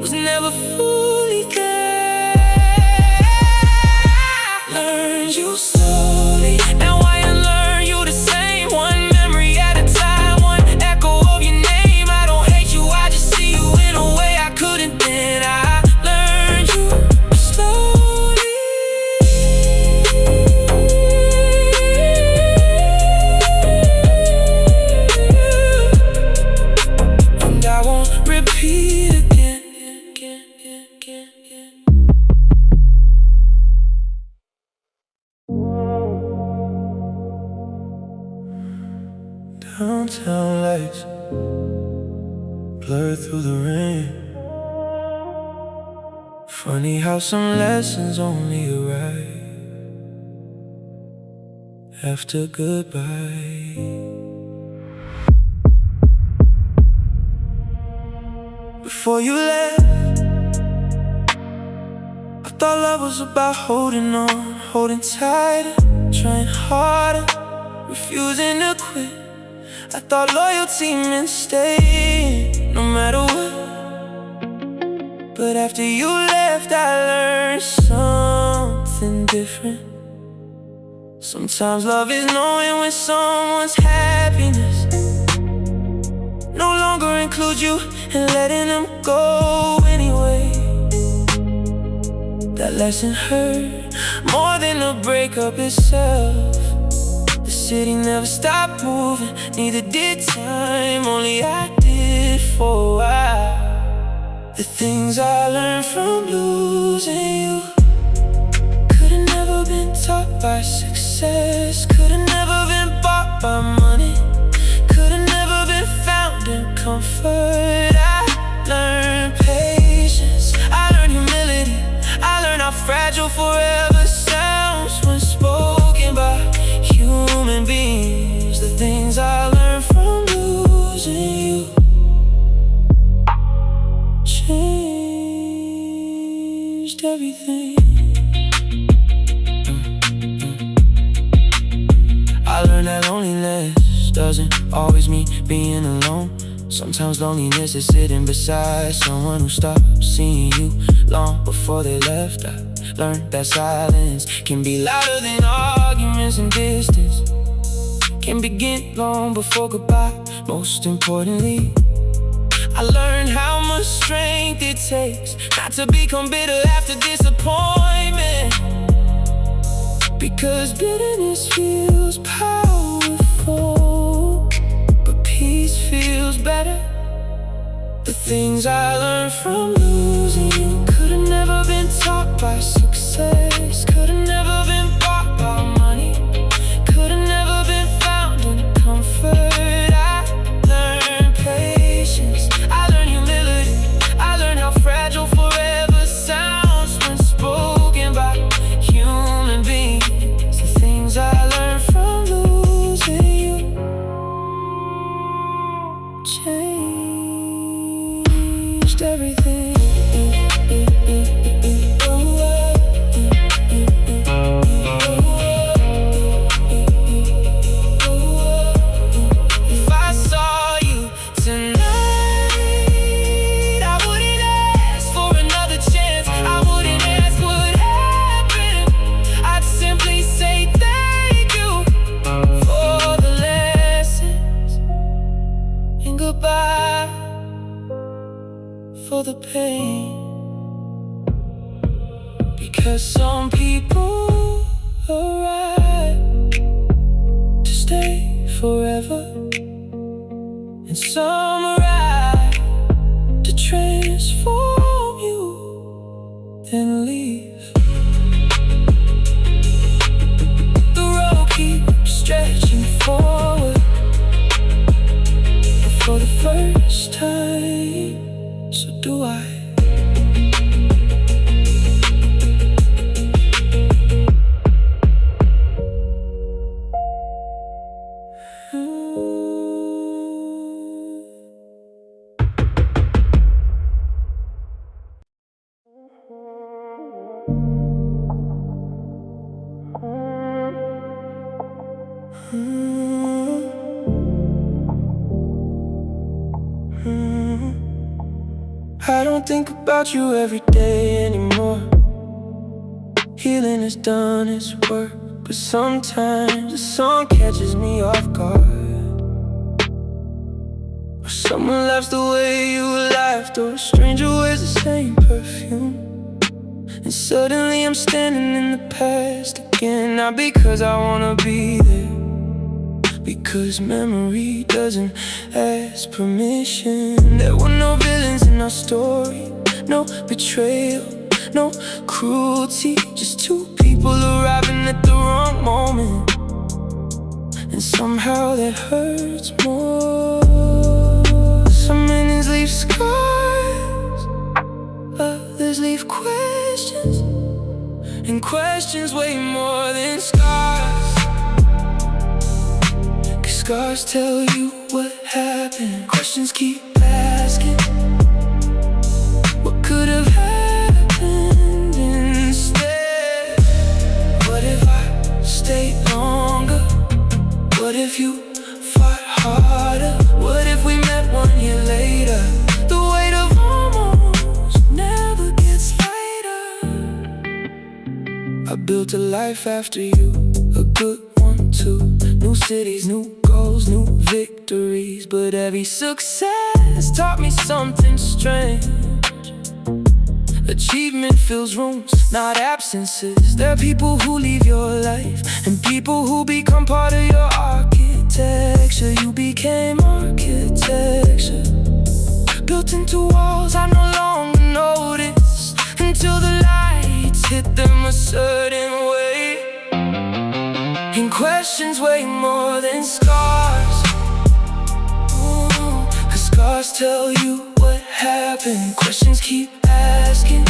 was never fully there. Learned you slowly, now I unlearn you the same. One memory at a time, one echo of your name. I don't hate you, I just see you in a way I couldn't then. I learned you slowly, and I won't repeat again. Downtown lights blur through the rain. Funny how some lessons only arrive after goodbye. Before you left, I thought love was about holding on, holding tighter, trying harder, refusing to quit. I thought loyalty meant staying, no matter what. But after you left, I learned something different. Sometimes love is knowing when someone's happiness no longer includes you, and letting them go anyway. That lesson hurt more than the breakup itself. The city never stopped moving, neither did time, only I did for a while. The things I learned from losing you could've never been taught by success, could've never been bought by money, could've never been found in comfort. I learned patience, I learned humility, I learned how fragile forever sounds when spoken by human beings. The things I learned from losing you changed everything. I learned that loneliness doesn't always mean being alone. Sometimes loneliness is sitting beside someone who stopped seeing you long before they left. I learned that silence can be louder than arguments, and distance can begin long before goodbye. Most importantly, I learned how much strength it takes not to become bitter after disappointment, because bitterness feels powerful, but peace feels better. The things I learned from losing you could've never been taught by success, could've never been bought by money, could've never been found in comfort. I learned patience, I learned humility, I learned how fragile forever sounds when spoken by human beings. The things I learned from losing you changed everything. If I saw you tonight, I wouldn't ask for another chance, I wouldn't ask what happened. I'd simply say thank you for the lessons, and goodbye for the pain. Because some people arrive to stay forever, and some arrive to transform you, then leave. first time, so do I. I don't think about you every day anymore. Healing has done its work, but sometimes the song catches me off guard. Or someone laughs the way you laughed, or a stranger wears the same perfume. And suddenly I'm standing in the past again. Not because I wanna be there, because memory doesn't ask permission. There were no villains in our story, no betrayal, no cruelty. Just two people arriving at the wrong moment, and somehow that hurts more. Some endings leave scars, others leave questions, and questions weigh more than scars. Scars tell you what happened, questions keep asking, what could have happened instead? What if I stayed longer? What if you fought harder? What if we met 1 year later? The weight of almost never gets lighter. I built a life after you, a good one too. New cities, new goals, new victories, but every success taught me something strange. Achievement fills rooms, not absences. There are people who leave your life, and people who become part of your architecture. You became architecture, built into walls I no longer noticed, until the lights hit them a certain way. And questions weigh more than scars. Cause scars tell you what happened, questions keep asking,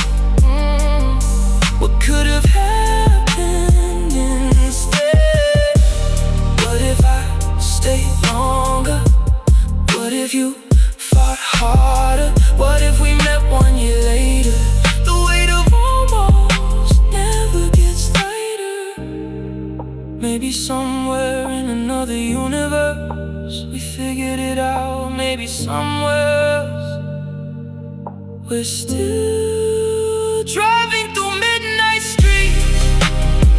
what could have happened instead? What if I stayed longer? What if you fought harder? What if we met 1 year later? The weight of almost never gets lighter. Maybe somewhere in another universe we figured it out. Maybe somewhere else we're still driving through midnight streets,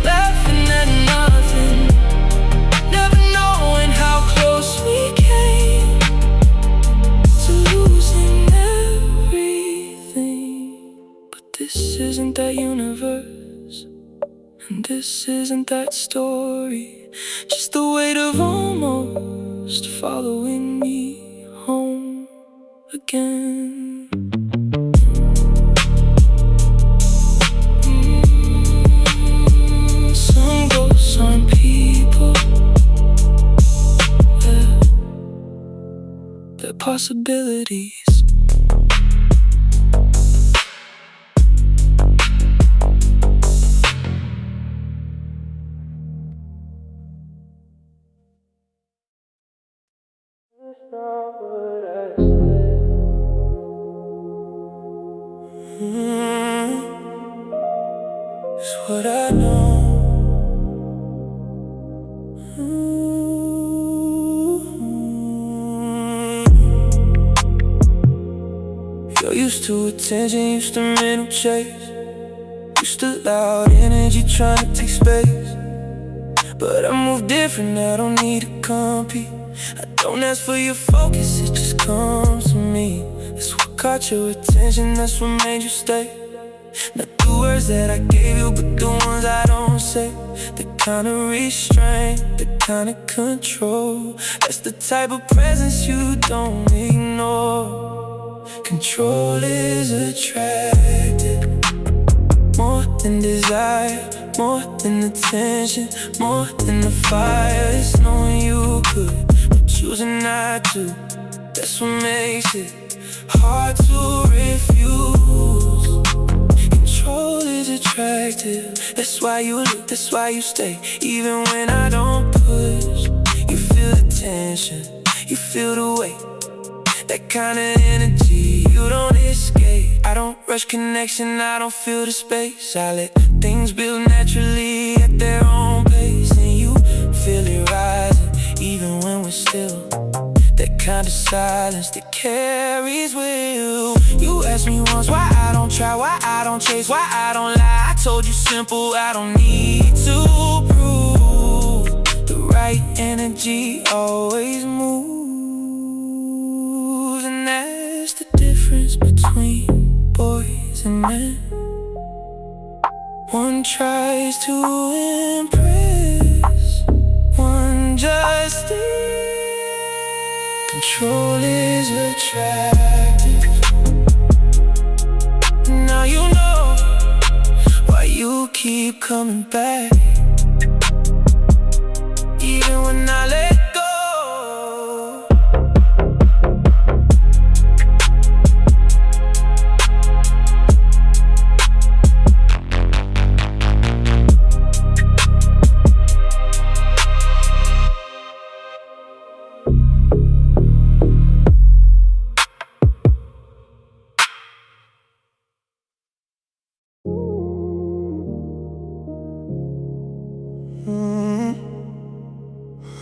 laughing at nothing, never knowing how close we came to losing everything. But this isn't that universe, and this isn't that story. Just the weight of almost following me home again. Some ghosts aren't people, they're possibilities. It's what I know. You're used to attention, used to men who chase, used to loud energy trying to take space. But I move different, I don't need to compete. I don't ask for your focus, it just comes to me. That's what caught your attention, that's what made you stay. Not the words that I gave you, but the ones I don't say. The kind of restraint, the kind of control. That's the type of presence you don't ignore. Control is attractive, more than desire, more than attention, more than the fire. It's knowing you could, but choosing not to. That's what makes it hard to refuse. Control is attractive. That's why you look, that's why you stay. Even when I don't push, you feel the tension, you feel the weight. That kind of energy you don't escape. I don't rush connection, I don't feel the space. I let things build naturally at their own pace. And you feel it rising, even when we're still. That kind of silence that carries will. You asked me once why I don't try, why I don't chase, why I don't lie. I told you simple, I don't need to prove. The right energy always moves. And that's the difference between boys and men. One tries to impress, one just is. Control is attractive. Now you know why you keep coming back. Even when I let go.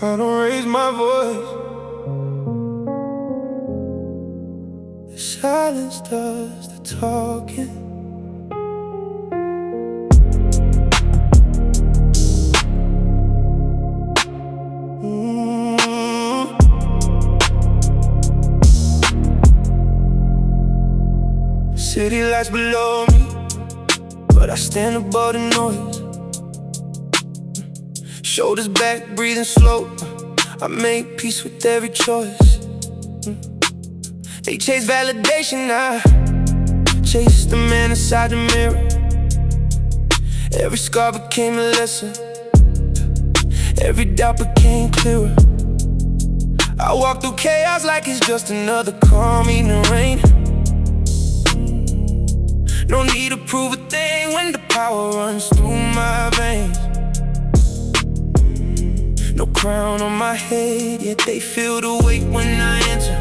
I don't raise my voice. The silence does the talking. City lights below me, but I stand above the noise. Shoulders back, breathing slow. I make peace with every choice. They chase validation, I chase the man inside the mirror. Every scar became a lesson, every doubt became clearer. I walk through chaos like it's just another calm evening rain. No need to prove a thing when the power runs through my veins. No crown on my head, yet they feel the weight when I enter.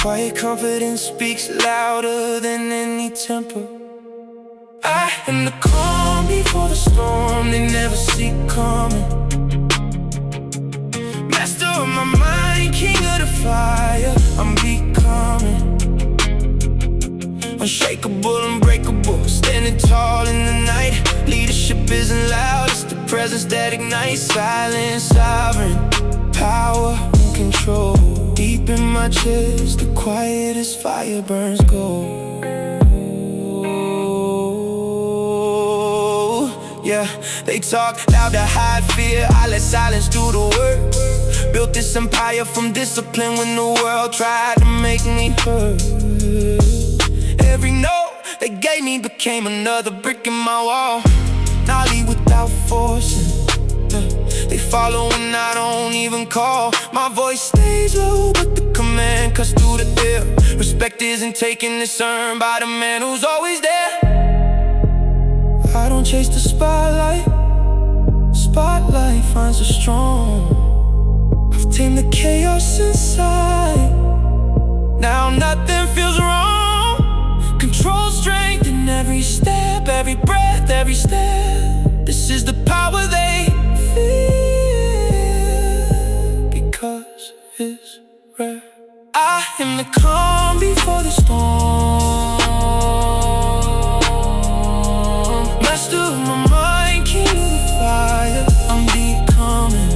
Quiet confidence speaks louder than any temper. I am the calm before the storm they never see coming. Master of my mind, king of the fire, I'm becoming. Unshakable, unbreakable, standing tall in the night. Leadership isn't loud, it's the presence that ignites. Silent, sovereign, power and control. Deep in my chest, the quietest fire burns gold. Yeah, they talk loud to hide fear, I let silence do the work. Built this empire from discipline when the world tried to make me hurt. Every note they gave me became another brick in my wall. Now I lead without forcing. They follow when I don't even call. My voice stays low, but the command cuts through the air. Respect isn't taken, it's earned by the man who's always there. I don't chase the spotlight, spotlight finds the strong. I've tamed the chaos inside, now nothing feels wrong. Control, strength in every step, every breath, every step. This is the power they feel, because it's rare. I am the calm before the storm. Master of my mind, king of the fire, I'm becoming.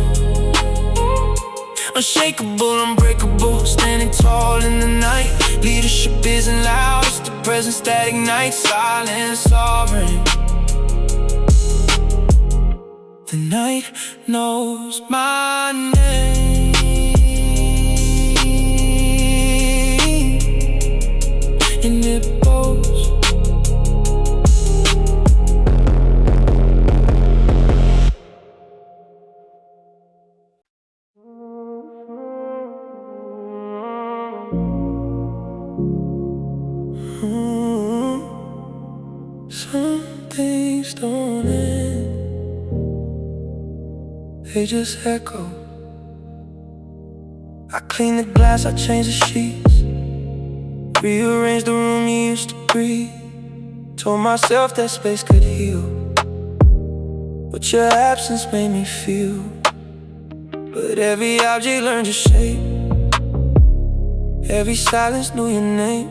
Unshakable, unbreakable, standing tall in the night. Leadership isn't loud, it's the presence that ignites. Silent, sovereign. The night knows my name, and it bows. they just echo. I clean the glass, I change the sheets, rearrange the room you used to breathe. Told myself that space could heal, but your absence made me feel. But every object learned your shape, every silence knew your name,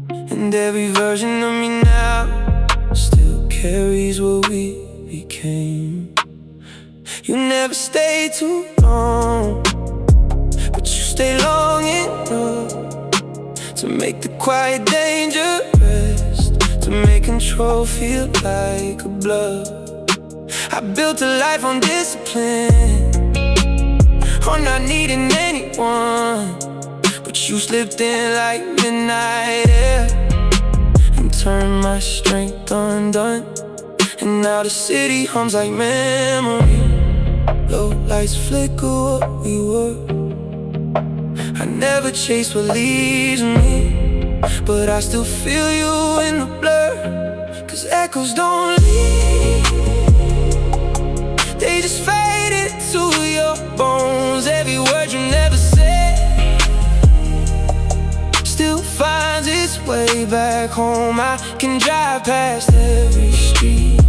and every version of me now still carries what we became. You never stayed too long, but you stay long enough to make the quiet danger rest, to make control feel like a bluff. I built a life on discipline, on not needing anyone, but you slipped in like midnight air and turned my strength undone. And now the city hums like memory, low lights flicker what we were. I never chase what leaves me, but I still feel you in the blur. 'Cause echoes don't leave, they just fade into your bones. Every word you never said still finds its way back home. I can drive past every street,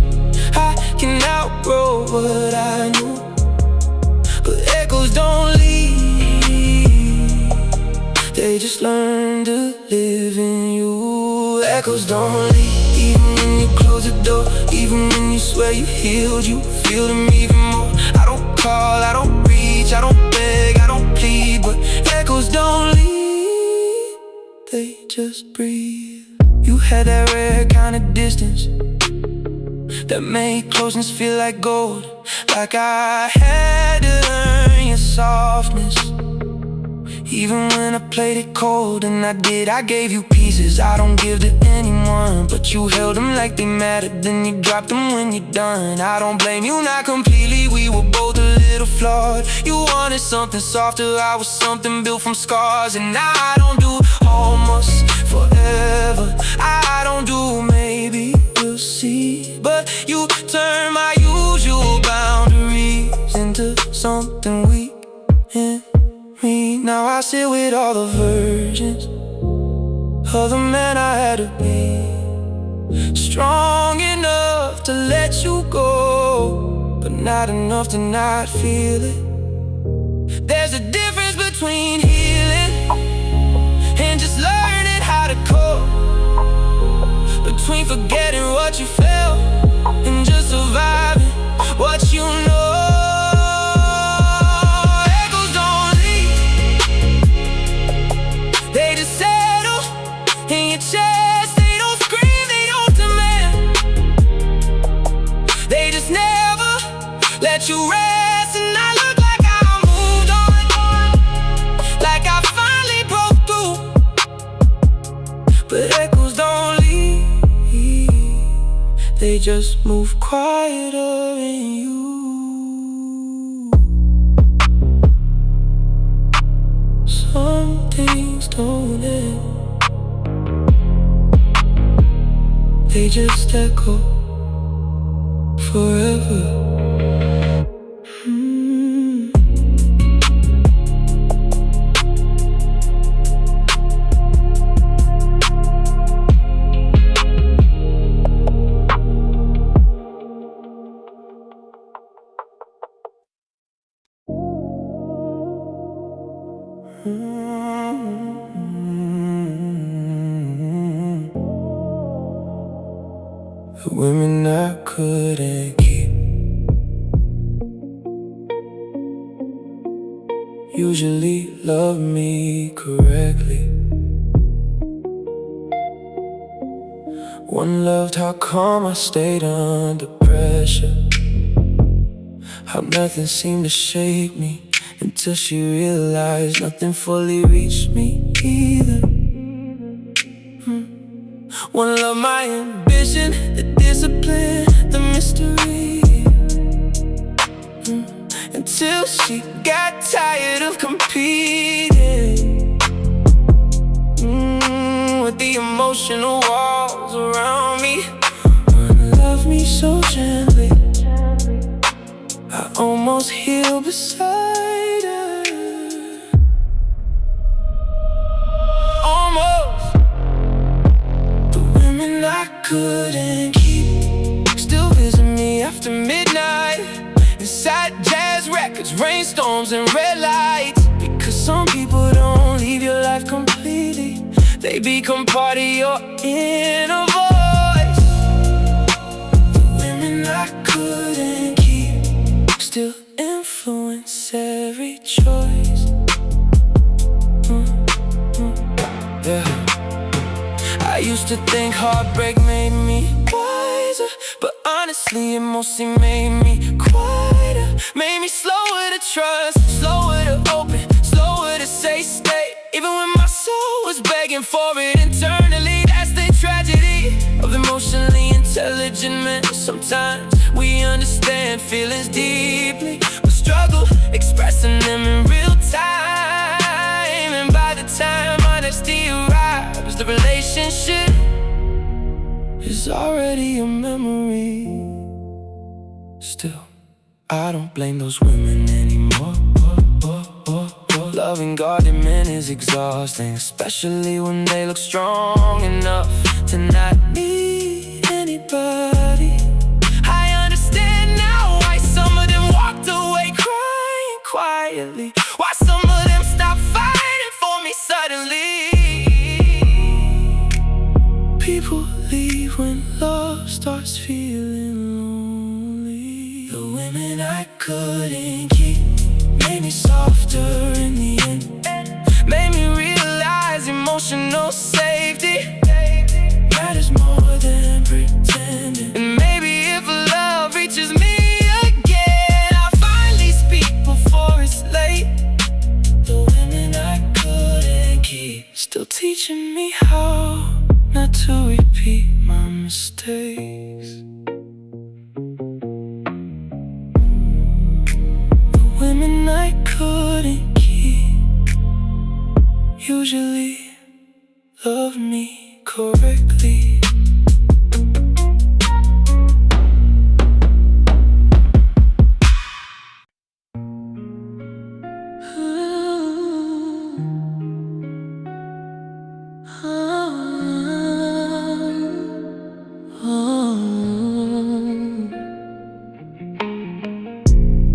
I can outgrow what I knew, but echoes don't leave, they just learn to live in you. Echoes don't leave, even when you close the door, even when you swear you healed, you feel them even more. I don't call, I don't reach, I don't beg, I don't plead, but echoes don't leave, they just breathe. You had that rare kind of distance that made closeness feel like gold, like I had to earn your softness. Even when I played it cold, and I did, I gave you pieces I don't give to anyone, but you held them like they mattered, then you dropped them when you're done. I don't blame you, not completely, we were both a little flawed. You wanted something softer, I was something built from scars. And now I don't do almost forever, I don't do maybe, we'll see. But you turn my usual boundaries into something weak in me. Now I sit with all the versions of the man I had to be, strong enough to let you go, but not enough to not feel it. There's a difference between healing and just learning how to cope, between forgetting what you felt and just surviving what you know. Let you rest, and I look like I moved on, like I finally broke through. But echoes don't leave, they just move quieter in you. Some things don't end, they just echo forever. The women I couldn't keep usually love me correctly. One loved how calm I stayed under pressure, how nothing seemed to shake me, until she realized nothing fully reached me either. One love my ambition, the discipline, the mystery, until she got tired of competing with the emotional walls around me. One loved me so gently, I almost almost healed beside her. Almost. The women I couldn't keep still visit me after midnight, inside jazz records, rainstorms and red lights. Because some people don't leave your life completely, they become part of your inner voice. The women I couldn't keep still influence every choice. Yeah. I used to think heartbreak made me wiser, but honestly it mostly made me quieter. Made me slower to trust, slower to open, slower to say stay, even when my soul was begging for it internally. That's the tragedy of emotionally intelligent men. Sometimes we understand feelings deeply, but struggle expressing them in real time. And by the time honesty arrives, the relationship is already a memory. Still, I don't blame those women anymore. Loving guarded men is exhausting, especially when they look strong enough to not need anybody. I understand now why some of them walked away crying quietly, why some of them stopped fighting for me suddenly. People leave when love starts feeling lonely. The women I couldn't keep made me softer in the end, made me realize emotional safety matters more than pretending. And maybe if love reaches me again, I'll finally speak before it's late. The women I couldn't keep still teaching me how not to repeat my mistakes. The women I couldn't keep usually love me correctly.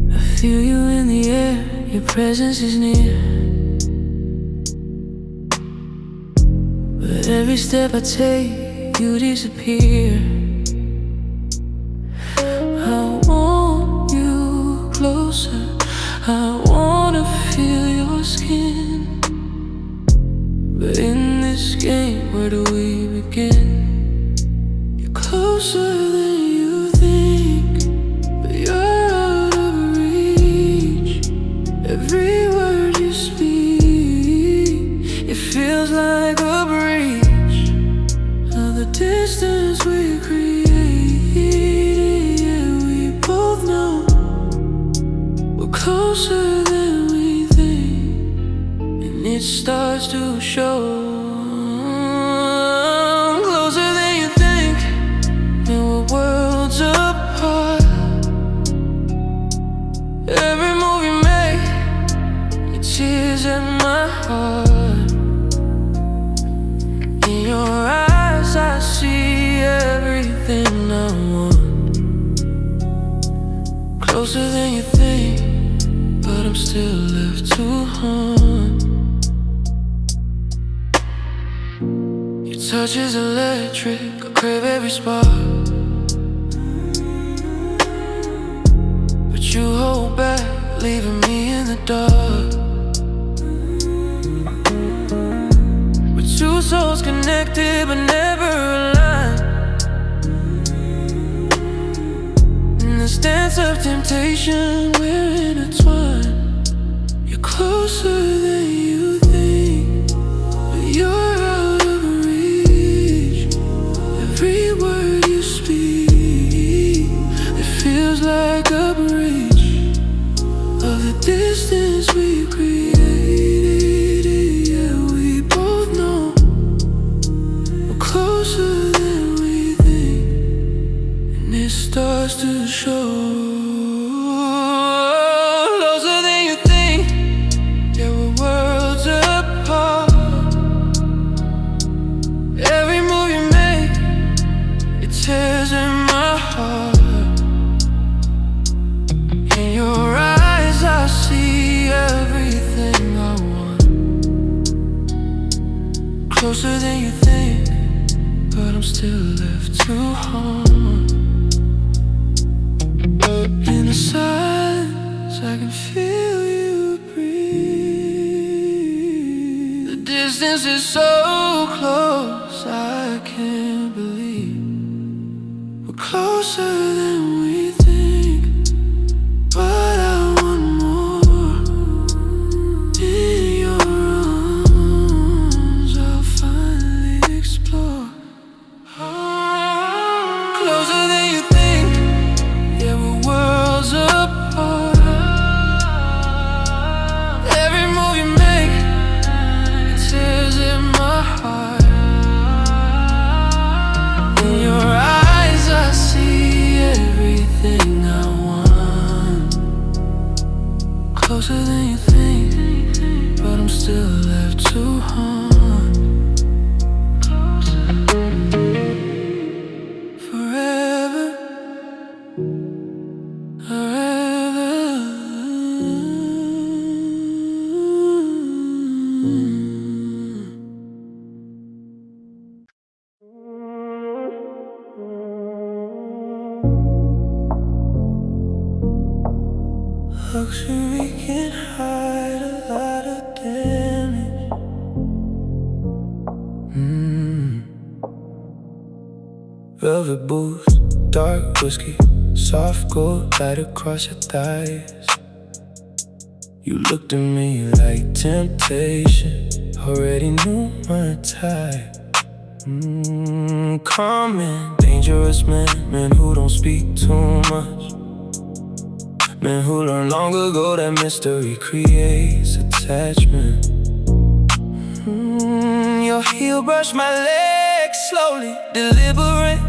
I feel you in the air, your presence is near. But every step I take, you disappear. I want you closer, I wanna feel your skin. But in this game, where do we begin? You're closer than you think, but you're out of reach. Every word you speak, it feels like a breach of the distance we created. Yeah, we both know we're closer than we think, and it starts to show. Closer than you think, and we're worlds apart. Every move you make, it tears at my heart. In your eyes I see everything I want. Closer than you think, but I'm still left to haunt. Your touch is electric, I crave every spark. But you hold back, leaving me in the dark. We're two souls connected but never aligned. In this dance of temptation, we're intertwined. You're closer than you think, but you're out of reach. Every word you speak, it feels like a breach of the distance we created. Yeah, we both know we're closer than we think, and it starts to show. closer than you think, but I'm still left to haunt. In the silence, I can feel you breathe. The distance is so close, I can't believe we're closer than we think. But I want more. In your arms, I'll finally explore. Closer than you think, yeah, we're worlds apart. Every move you make, it tears in my heart. In your eyes, I see everything I want. Closer than you think, but I'm still left to haunt. Forever, forever. Luxury can hide a lot of damage. Velvet boots, dark whiskey, soft gold light across your thighs. You looked at me like temptation, already knew my type. Common, dangerous men who don't speak too much. Men who learned long ago that mystery creates attachment. Your heel brushed my leg slowly, deliberate,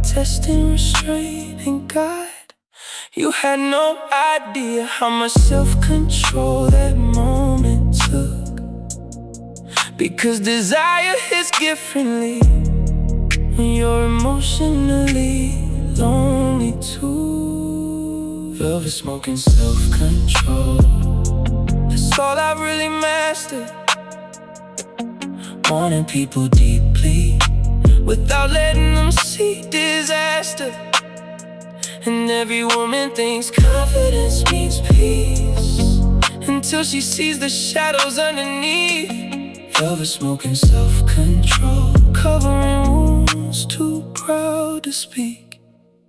testing restraint and guide. You had no idea how much self-control that moment took, because desire hits differently when you're emotionally lonely too. Velvet smoking, self-control, that's all I really mastered. Wanting people deeply without letting them see disaster. And every woman thinks confidence means peace until she sees the shadows underneath. Velvet smoking, self-control, covering wounds, too proud to speak.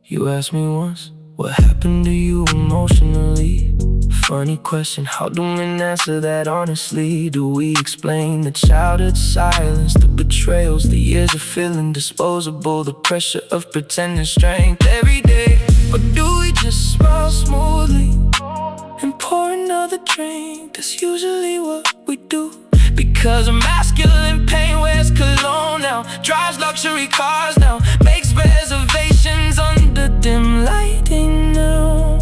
You asked me once, what happened to you emotionally? Funny question, how do men answer that honestly? Do we explain the childhood silence, the betrayals, the years of feeling disposable, the pressure of pretending strength every day? Or do we just smile smoothly and pour another drink? That's usually what we do. Because a masculine pain wears cologne now, drives luxury cars now, makes reservations under dim lighting now.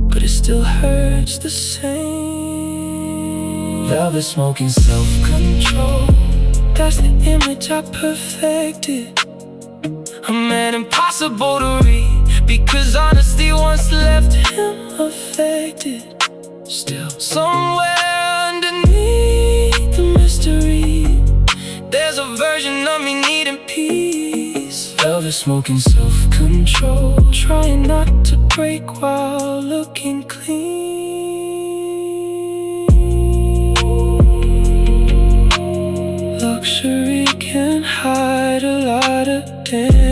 But it still hurts the same. Velvet smoking, self-control, that's the image I perfected. A man impossible to read, because honesty once left him affected. Still, somewhere underneath the mystery, there's a version of me needing peace. Velvet smoking, self-control, trying not to break while looking clean. Luxury can hide a lot of damage.